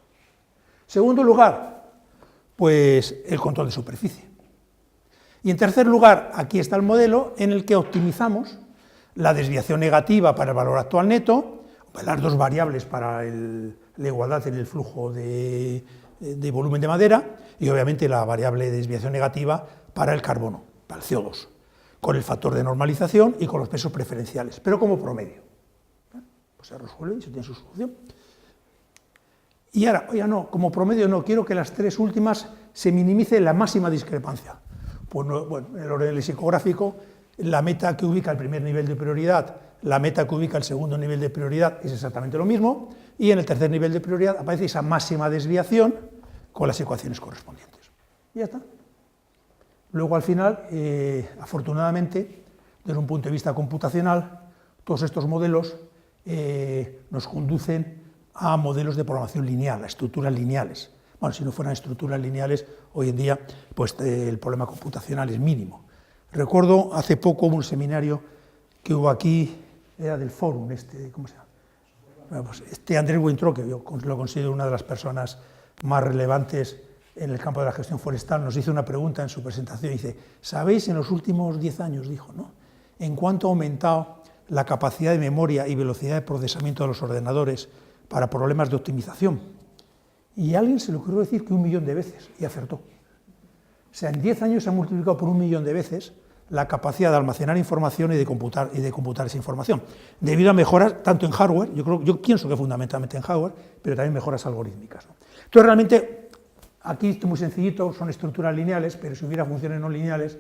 Segundo lugar, pues el control de superficie. Y en tercer lugar, aquí está el modelo en el que optimizamos la desviación negativa para el valor actual neto, las dos variables para la igualdad en el flujo de volumen de madera y obviamente la variable de desviación negativa para el carbono, para el CO2, con el factor de normalización y con los pesos preferenciales, pero como promedio. Pues se resuelve y se tiene su solución. Y ahora, oye, no, como promedio no, quiero que las tres últimas se minimice la máxima discrepancia. Pues no, bueno, en el orden lexicográfico, la meta que ubica el primer nivel de prioridad, la meta que ubica el segundo nivel de prioridad es exactamente lo mismo, y en el tercer nivel de prioridad aparece esa máxima desviación con las ecuaciones correspondientes. Y ya está. Luego, al final, afortunadamente, desde un punto de vista computacional, todos estos modelos nos conducen a modelos de programación lineal, a estructuras lineales. Bueno, si no fueran estructuras lineales, hoy en día pues, el problema computacional es mínimo. Recuerdo hace poco un seminario que hubo aquí, era del Fórum, ¿cómo se llama? Bueno, pues Andrés Wintrow, que yo lo considero una de las personas más relevantes en el campo de la gestión forestal, nos hizo una pregunta en su presentación, dice, ¿sabéis en los últimos 10 años, dijo, ¿no?, en cuánto ha aumentado la capacidad de memoria y velocidad de procesamiento de los ordenadores para problemas de optimización? Y a alguien se le ocurrió decir que 1 millón de veces, y acertó. O sea, en 10 años se ha multiplicado por 1 millón de veces la capacidad de almacenar información y de computar esa información, debido a mejoras tanto en hardware, yo pienso que fundamentalmente en hardware, pero también mejoras algorítmicas, ¿no? Entonces, realmente, aquí esto es muy sencillito, son estructuras lineales, pero si hubiera funciones no lineales,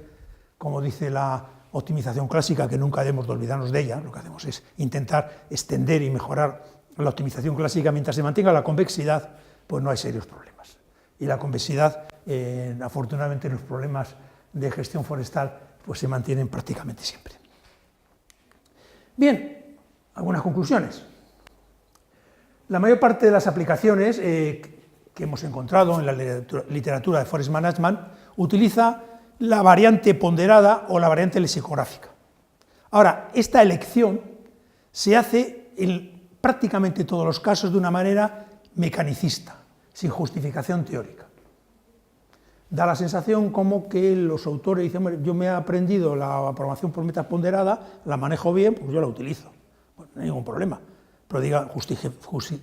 como dice la optimización clásica, que nunca debemos de olvidarnos de ella, lo que hacemos es intentar extender y mejorar la optimización clásica mientras se mantenga la convexidad, pues no hay serios problemas. Y la convexidad, afortunadamente, en los problemas de gestión forestal, pues se mantienen prácticamente siempre. Bien, algunas conclusiones. La mayor parte de las aplicaciones que hemos encontrado en la literatura de Forest Management utiliza la variante ponderada o la variante lexicográfica. Ahora, esta elección se hace en prácticamente todos los casos de una manera mecanicista, sin justificación teórica. Da la sensación como que los autores dicen, bueno, yo me he aprendido la programación por metas ponderada, la manejo bien, pues yo la utilizo. Bueno, no hay ningún problema, pero diga,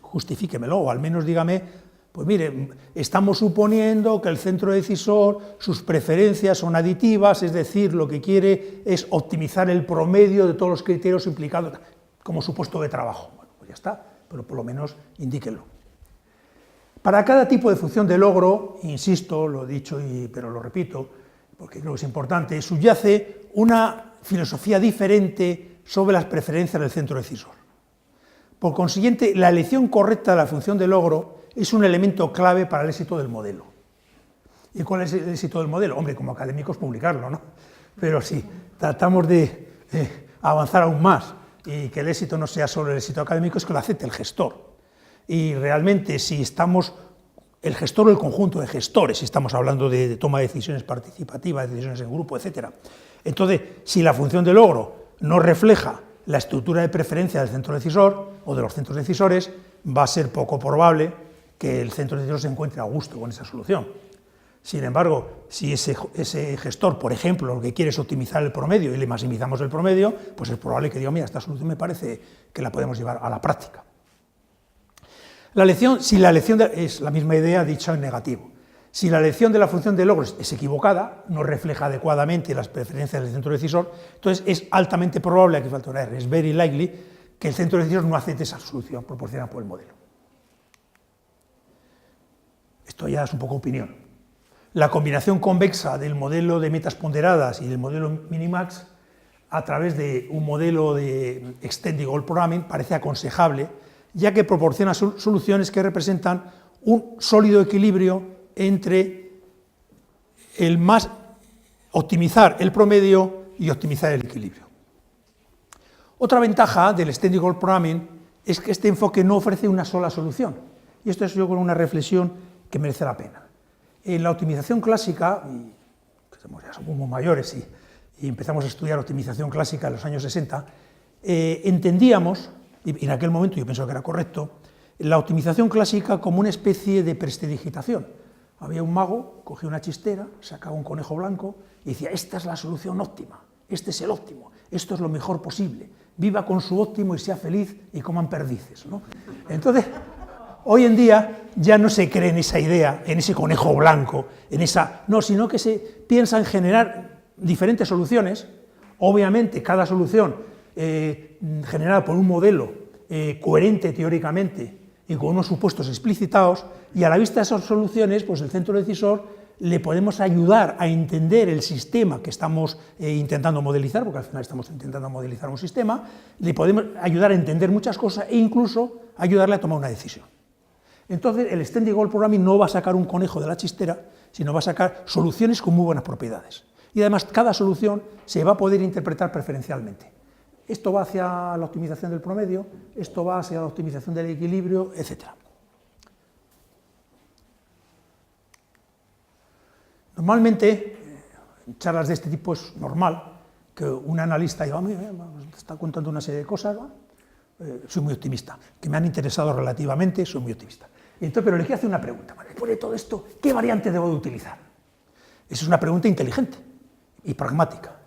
justifíquemelo, o al menos dígame, pues mire, estamos suponiendo que el centro decisor, sus preferencias son aditivas, es decir, lo que quiere es optimizar el promedio de todos los criterios implicados como su puesto de trabajo. Bueno, pues ya está, pero por lo menos indíquenlo. Para cada tipo de función de logro, insisto, lo he dicho, pero lo repito, porque creo que es importante, subyace una filosofía diferente sobre las preferencias del centro decisor. Por consiguiente, la elección correcta de la función de logro es un elemento clave para el éxito del modelo. ¿Y cuál es el éxito del modelo? Hombre, como académicos publicarlo, ¿no? Pero si tratamos de avanzar aún más y que el éxito no sea solo el éxito académico, es que lo acepte el gestor. Y realmente si estamos, el gestor o el conjunto de gestores, si estamos hablando de toma de decisiones participativas, de decisiones en grupo, etc. Entonces, si la función de logro no refleja la estructura de preferencia del centro decisor o de los centros decisores, va a ser poco probable que el centro decisor se encuentre a gusto con esa solución. Sin embargo, si ese gestor, por ejemplo, lo que quiere es optimizar el promedio y le maximizamos el promedio, pues es probable que diga, mira, esta solución me parece que la podemos llevar a la práctica. Si la elección es la misma idea dicha en negativo. Si la elección de la función de logro es equivocada, no refleja adecuadamente las preferencias del centro decisor, entonces es altamente probable, aquí falta una R, es very likely, que el centro decisor no acepte esa solución proporcionada por el modelo. Esto ya es un poco opinión. La combinación convexa del modelo de metas ponderadas y del modelo Minimax a través de un modelo de Extended Goal Programming parece aconsejable, ya que proporciona soluciones que representan un sólido equilibrio entre optimizar el promedio y optimizar el equilibrio. Otra ventaja del Extended Goal Programming es que este enfoque no ofrece una sola solución. Y esto es yo con una reflexión que merece la pena. En la optimización clásica, ya somos mayores y empezamos a estudiar optimización clásica en los años 60, entendíamos, y en aquel momento yo pienso que era correcto, la optimización clásica como una especie de prestidigitación. Había un mago, cogía una chistera, sacaba un conejo blanco y decía, esta es la solución óptima, este es el óptimo, esto es lo mejor posible, viva con su óptimo y sea feliz y coman perdices, ¿no? Entonces, hoy en día ya no se cree en esa idea, en ese conejo blanco, no, sino que se piensa en generar diferentes soluciones, obviamente cada solución generada por un modelo coherente teóricamente y con unos supuestos explicitados, y a la vista de esas soluciones, pues el centro decisor le podemos ayudar a entender el sistema que estamos intentando modelizar, porque al final estamos intentando modelizar un sistema, le podemos ayudar a entender muchas cosas e incluso ayudarle a tomar una decisión. Entonces, el Extended Goal Programming no va a sacar un conejo de la chistera, sino va a sacar soluciones con muy buenas propiedades. Y además, cada solución se va a poder interpretar preferencialmente. Esto va hacia la optimización del promedio, esto va hacia la optimización del equilibrio, etc. Normalmente, en charlas de este tipo es normal que un analista diga, está contando una serie de cosas, soy muy optimista, que me han interesado relativamente, soy muy optimista. Entonces, pero le quiero hacer una pregunta, después de todo esto, ¿qué variante debo de utilizar? Esa es una pregunta inteligente y pragmática.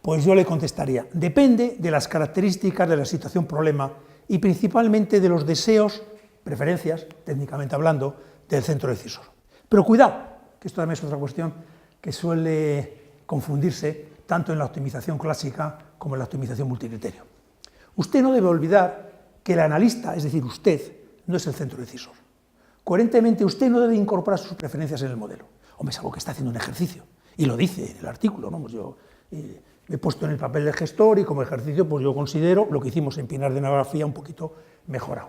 Pues yo le contestaría, depende de las características de la situación problema y principalmente de los deseos, preferencias, técnicamente hablando, del centro decisor. Pero cuidado, que esto también es otra cuestión que suele confundirse tanto en la optimización clásica como en la optimización multicriterio. Usted no debe olvidar que el analista, es decir, usted, no es el centro decisor. Coherentemente, usted no debe incorporar sus preferencias en el modelo. Hombre, es algo que está haciendo un ejercicio, y lo dice en el artículo, ¿no? Pues yo me he puesto en el papel del gestor y como ejercicio pues yo considero lo que hicimos en Pinar de Navarrafía un poquito mejorado.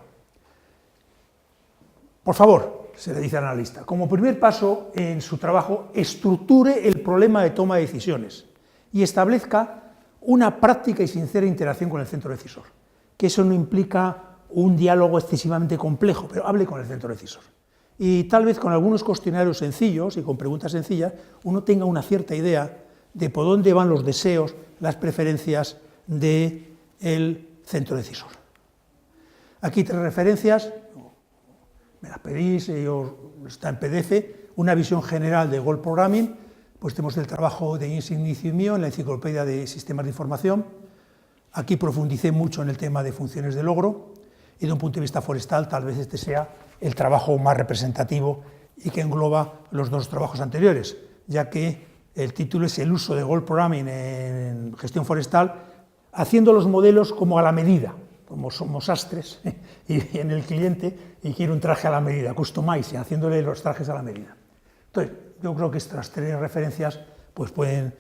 Por favor, se le dice al analista, como primer paso en su trabajo, estructure el problema de toma de decisiones y establezca una práctica y sincera interacción con el centro decisor, que eso no implica un diálogo excesivamente complejo, pero hable con el centro decisor. Y tal vez con algunos cuestionarios sencillos y con preguntas sencillas, uno tenga una cierta idea de por dónde van los deseos, las preferencias del centro decisor. Aquí 3 referencias, me las pedís, está en PDF, una visión general de Goal Programming, pues tenemos el trabajo de Insignicio y mío en la Enciclopedia de Sistemas de Información. Aquí profundicé mucho en el tema de funciones de logro, y desde un punto de vista forestal tal vez este sea el trabajo más representativo y que engloba los 2 trabajos anteriores, ya que el título es el uso de Goal Programming en gestión forestal, haciendo los modelos como a la medida, como somos sastres y en el cliente y quiere un traje a la medida, customizing, haciéndole los trajes a la medida. Entonces, yo creo que estas 3 referencias pues, pueden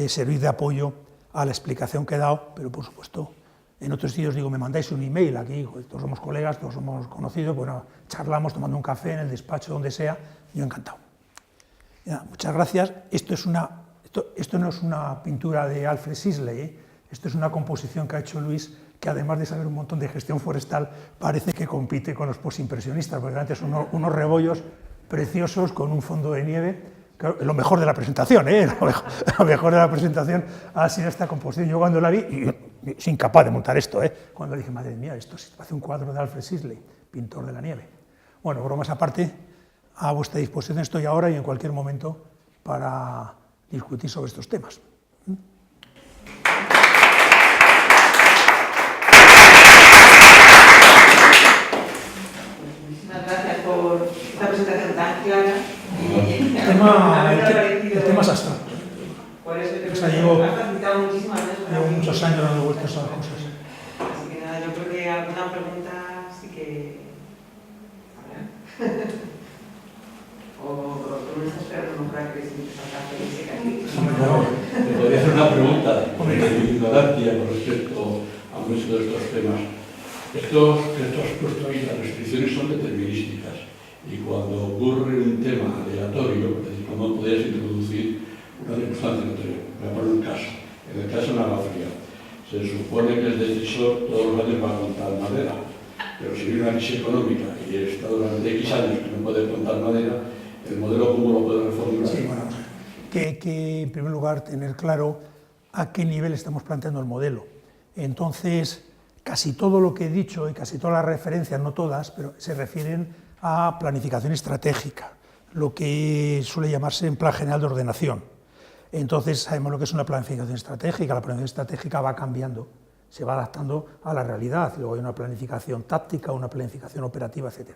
servir de apoyo a la explicación que he dado, pero por supuesto, en otros sitios digo, me mandáis un email aquí, todos somos colegas, todos somos conocidos, bueno, charlamos tomando un café en el despacho, donde sea, yo encantado. Ya, muchas gracias. Esto no es una pintura de Alfred Sisley, esto es una composición que ha hecho Luis, que además de saber un montón de gestión forestal, parece que compite con los postimpresionistas, porque antes son unos rebollos preciosos con un fondo de nieve. Claro, lo mejor de la presentación, lo mejor de la presentación ha sido esta composición. Yo cuando la vi, y soy incapaz de montar esto, cuando dije, madre mía, esto hace un cuadro de Alfred Sisley, pintor de la nieve. Bueno, bromas aparte, a vuestra disposición estoy ahora y en cualquier momento para discutir sobre estos temas. Muchísimas gracias por esta presentación tan clara. El tema es abstracto. Por eso te llevo muchísimas veces. Muchos años dando vueltas a las cosas. Así que nada, yo creo que alguna pregunta sí que habrá. O tú no estás esperando un crack que se salga y se cae. Te podría hacer una pregunta de mi ignorancia con respecto a muchos de estos temas. Estos que tú has puesto ahí, las restricciones son determinísticas. Y cuando ocurre un tema aleatorio, es decir, cuando podrías introducir una circunstancia aleatoria, voy a poner un caso. En el caso de Navarrafía, se se supone que el decisor todos los años va a contar madera, pero si viene una crisis económica y está durante X años que no puede contar madera, el modelo ¿cómo lo puede reformular? Sí, bueno, que en primer lugar tener claro a qué nivel estamos planteando el modelo. Entonces, casi todo lo que he dicho y casi todas las referencias, no todas, pero se refieren a planificación estratégica, lo que suele llamarse en plan general de ordenación. Entonces, sabemos lo que es una planificación estratégica. La planificación estratégica va cambiando, se va adaptando a la realidad. Luego hay una planificación táctica, una planificación operativa, etc.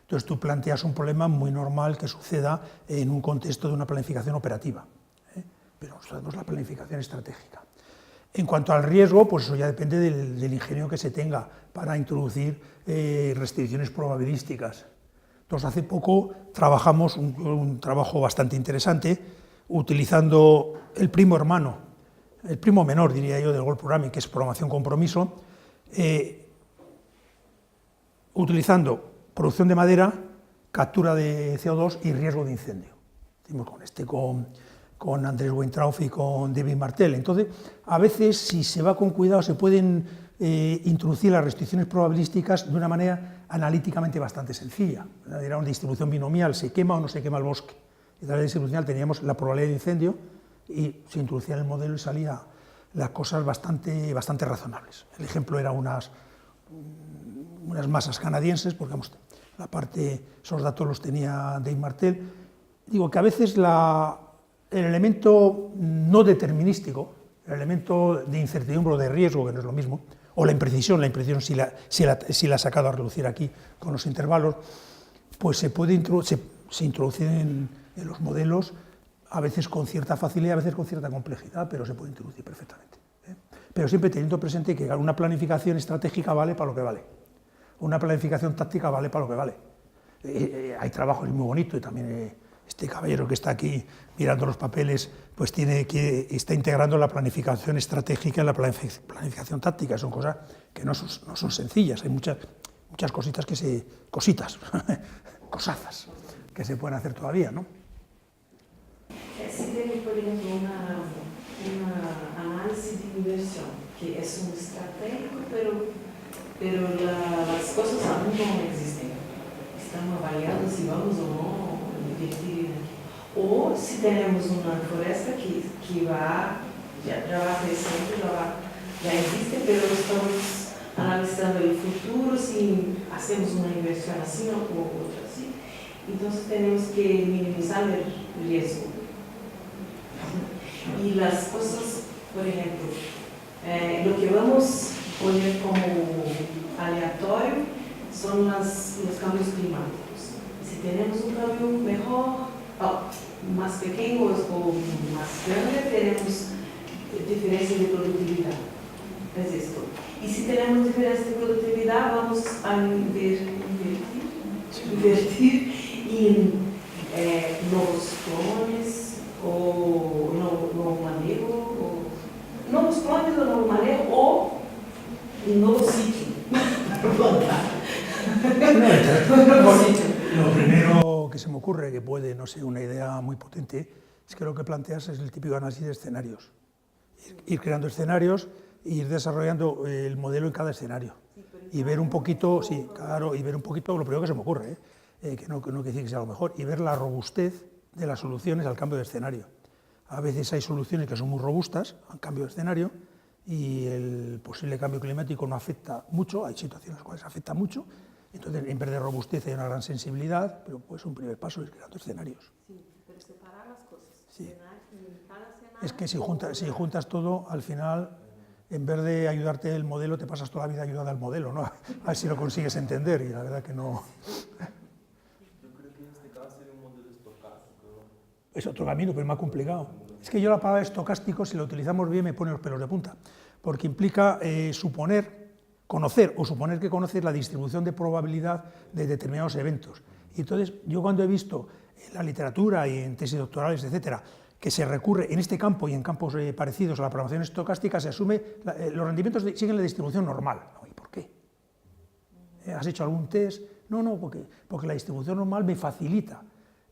Entonces, tú planteas un problema muy normal que suceda en un contexto de una planificación operativa, pero nosotros hacemos la planificación estratégica. En cuanto al riesgo, pues eso ya depende del ingenio que se tenga para introducir restricciones probabilísticas. Entonces, hace poco trabajamos un trabajo bastante interesante utilizando el primo hermano, el primo menor, diría yo, del World Programming, que es programación compromiso, utilizando producción de madera, captura de CO2 y riesgo de incendio. Hicimos con Andrés Weintraub y con David Martel. Entonces, a veces, si se va con cuidado, se pueden introducir las restricciones probabilísticas de una manera analíticamente bastante sencilla. Era una distribución binomial, se quema o no se quema el bosque. Y a través de distribucional teníamos la probabilidad de incendio y se introducía en el modelo y salía las cosas bastante razonables. El ejemplo era unas masas canadienses, porque vamos, la parte, esos datos los tenía Dave Martel. Digo que a veces el elemento no determinístico, el elemento de incertidumbre o de riesgo, que no es lo mismo, o la imprecisión sí la he sacado a relucir aquí con los intervalos, pues se introduce en los modelos, a veces con cierta facilidad, a veces con cierta complejidad, pero se puede introducir perfectamente. Pero siempre teniendo presente que una planificación estratégica vale para lo que vale, una planificación táctica vale para lo que vale. Hay trabajos muy bonitos y también este caballero que está aquí mirando los papeles, pues está integrando la planificación estratégica en la planificación táctica. Son cosas que no son sencillas, hay muchas cositas cosazas que se pueden hacer todavía, ¿no? Si tenemos, por ejemplo, una análisis de inversión, que es un estratégico, pero las cosas aún no existen. Estamos avaliando si vamos o no invertir. O si tenemos una floresta que ya va creciendo, ya existe, pero estamos analizando el futuro, si hacemos una inversión así o otra así. Entonces tenemos que minimizar el riesgo. Y las cosas, por ejemplo, lo que vamos a poner como aleatorio son los cambios climáticos. Si tenemos un cambio mejor, más pequeño o más grande, tenemos diferencia de productividad. Es esto. Y si tenemos diferencia de productividad, vamos a invertir en nuevos clones o nuevo manejo, nuevos clones o nuevo manejo o un nuevo sitio. Lo primero que se me ocurre, que puede no ser una idea muy potente, es que lo que planteas es el típico análisis de escenarios. Ir creando escenarios e ir desarrollando el modelo en cada escenario. Y ver un poquito, sí, claro, y ver un poquito lo primero que se me ocurre, que no quiere decir que sea lo mejor, y ver la robustez de las soluciones al cambio de escenario. A veces hay soluciones que son muy robustas al cambio de escenario y el posible cambio climático no afecta mucho, hay situaciones en las cuales afecta mucho, entonces en vez de robustez hay una gran sensibilidad, pero pues un primer paso es creando escenarios. Sí, pero separar las cosas. Sí. Es que si juntas todo, al final, en vez de ayudarte el modelo, te pasas toda la vida ayudando al modelo, ¿no? A ver si lo consigues entender, y la verdad que no. Yo creo que en este caso sería un modelo estocástico. Es otro camino, pero es más complicado. Es que yo la palabra estocástico, si la utilizamos bien, me pone los pelos de punta, porque implica conocer o suponer que conoces la distribución de probabilidad de determinados eventos. Y entonces, yo cuando he visto en la literatura y en tesis doctorales, etcétera, que se recurre en este campo y en campos parecidos a la programación estocástica, se asume, los rendimientos siguen la distribución normal. No, ¿y por qué? ¿Has hecho algún test? No, porque la distribución normal me facilita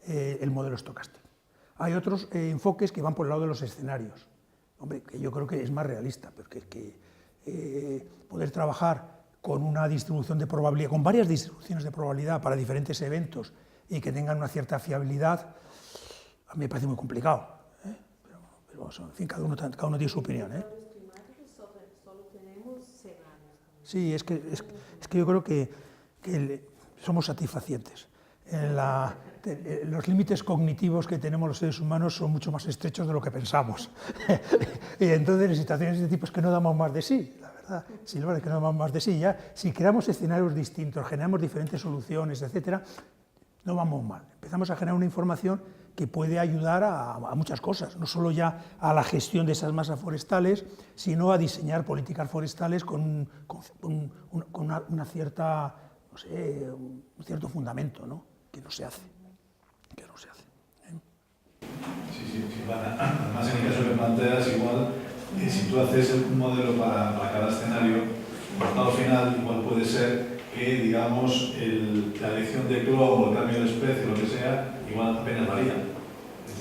el modelo estocástico. Hay otros enfoques que van por el lado de los escenarios. Hombre, que yo creo que es más realista, porque poder trabajar con una distribución de probabilidad, con varias distribuciones de probabilidad para diferentes eventos y que tengan una cierta fiabilidad, a mí me parece muy complicado. Pero en fin, cada uno tiene su opinión. Sí, es que yo creo que somos satisfacientes. Los límites cognitivos que tenemos los seres humanos son mucho más estrechos de lo que pensamos. Y entonces, en situaciones de este tipo es que no damos más de sí, la verdad. Sí, es que no damos más de sí. Ya, si creamos escenarios distintos, generamos diferentes soluciones, etcétera, no vamos mal. Empezamos a generar una información que puede ayudar a muchas cosas, no solo ya a la gestión de esas masas forestales, sino a diseñar políticas forestales con una cierta, no sé, un cierto fundamento, ¿no? Que no se hace. Sí, además en el caso que planteas, igual, si tú haces un modelo para cada escenario, el resultado final igual puede ser que, digamos, la elección de clon o el cambio de especie, lo que sea, igual apenas varía.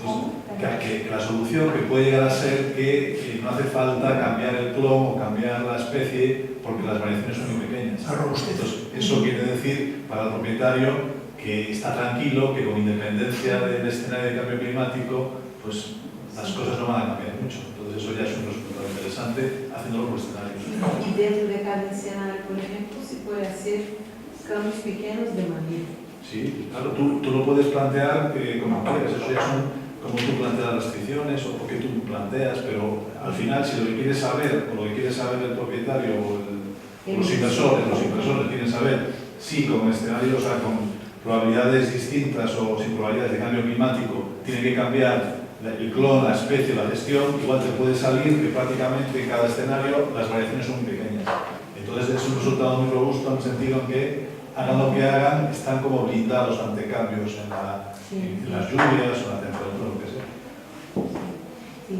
Entonces, que la solución que puede llegar a ser que no hace falta cambiar el clon o cambiar la especie porque las variaciones son muy pequeñas. Entonces, eso quiere decir para el propietario que está tranquilo, que con independencia del escenario de cambio climático, pues las cosas no van a cambiar mucho. Entonces eso ya es un resultado interesante haciéndolo por escenarios. Y dentro de cada escenario, por ejemplo, se puede hacer cambios pequeños de manejo. Sí, claro, tú lo puedes plantear como quieras, eso ya son como tú planteas las restricciones o porque tú planteas, pero al final si lo que quieres saber o lo que quiere saber el propietario o los inversores quieren saber si con escenarios, o sea, con probabilidades distintas o sin probabilidades de cambio climático, tiene que cambiar el clon, la especie, la gestión, igual te puede salir que prácticamente en cada escenario las variaciones son muy pequeñas. Entonces es un resultado muy robusto en el sentido en que hagan lo que hagan, están como blindados ante cambios en las lluvias o en la temperatura, lo que sea. Sí,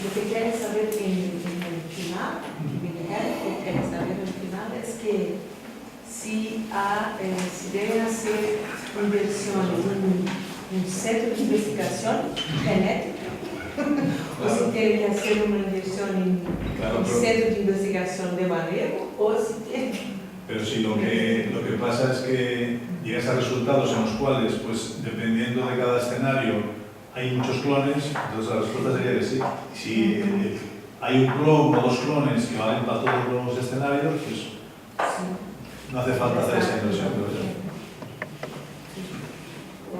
lo que quieres saber en el final, es que si deben hacer inversión en un centro de investigación genética, o si tienen que hacer una inversión en un centro de investigación de manejo, o si tienen... Pero si lo que pasa es que llegas a resultados en los cuales, pues dependiendo de cada escenario, hay muchos clones, entonces la respuesta sería que sí. Si hay un clon o dos clones que valen para todos los escenarios, pues no hace falta hacer esa inversión.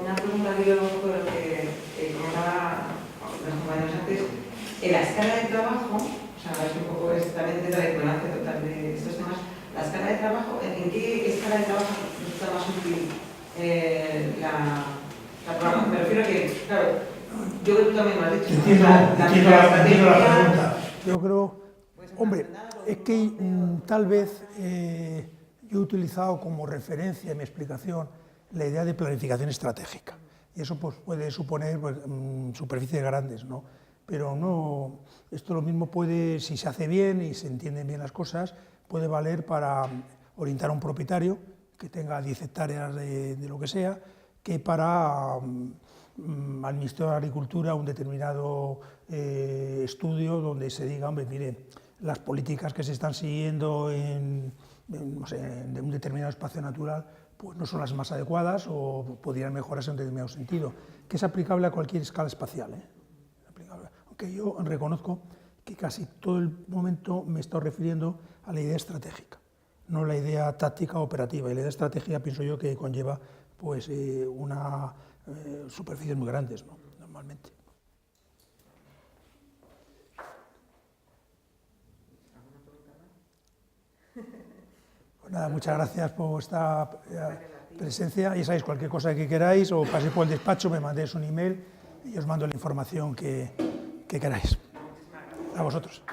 Una pregunta que yo creo que comentaba los compañeros antes, en la escala de trabajo, o sea, es un poco también de la ignorancia total de estos temas, la escala de trabajo, ¿en qué escala de trabajo está más útil la programación? Me refiero a que, claro, yo creo que tú también me has dicho. Entiendo la pregunta. Yo creo, hombre, es que tal vez yo he utilizado como referencia en mi explicación la idea de planificación estratégica. Y eso pues, puede suponer pues, superficies grandes, ¿no? Pero no, esto lo mismo puede, si se hace bien y se entienden bien las cosas, puede valer para orientar a un propietario que tenga 10 hectáreas de lo que sea, que para al Ministerio de Agricultura un determinado estudio donde se diga, hombre, mire, las políticas que se están siguiendo no sé, en un determinado espacio natural pues no son las más adecuadas o podrían mejorarse en un determinado sentido, que es aplicable a cualquier escala espacial, aunque yo reconozco que casi todo el momento me estoy refiriendo a la idea estratégica, no la idea táctica operativa, y la idea estratégica pienso yo que conlleva pues una superficies muy grandes, ¿no? Normalmente. Pues nada, muchas gracias por vuestra presencia. Ya sabéis, cualquier cosa que queráis, o paséis por el despacho, me mandéis un email y os mando la información que queráis. A vosotros.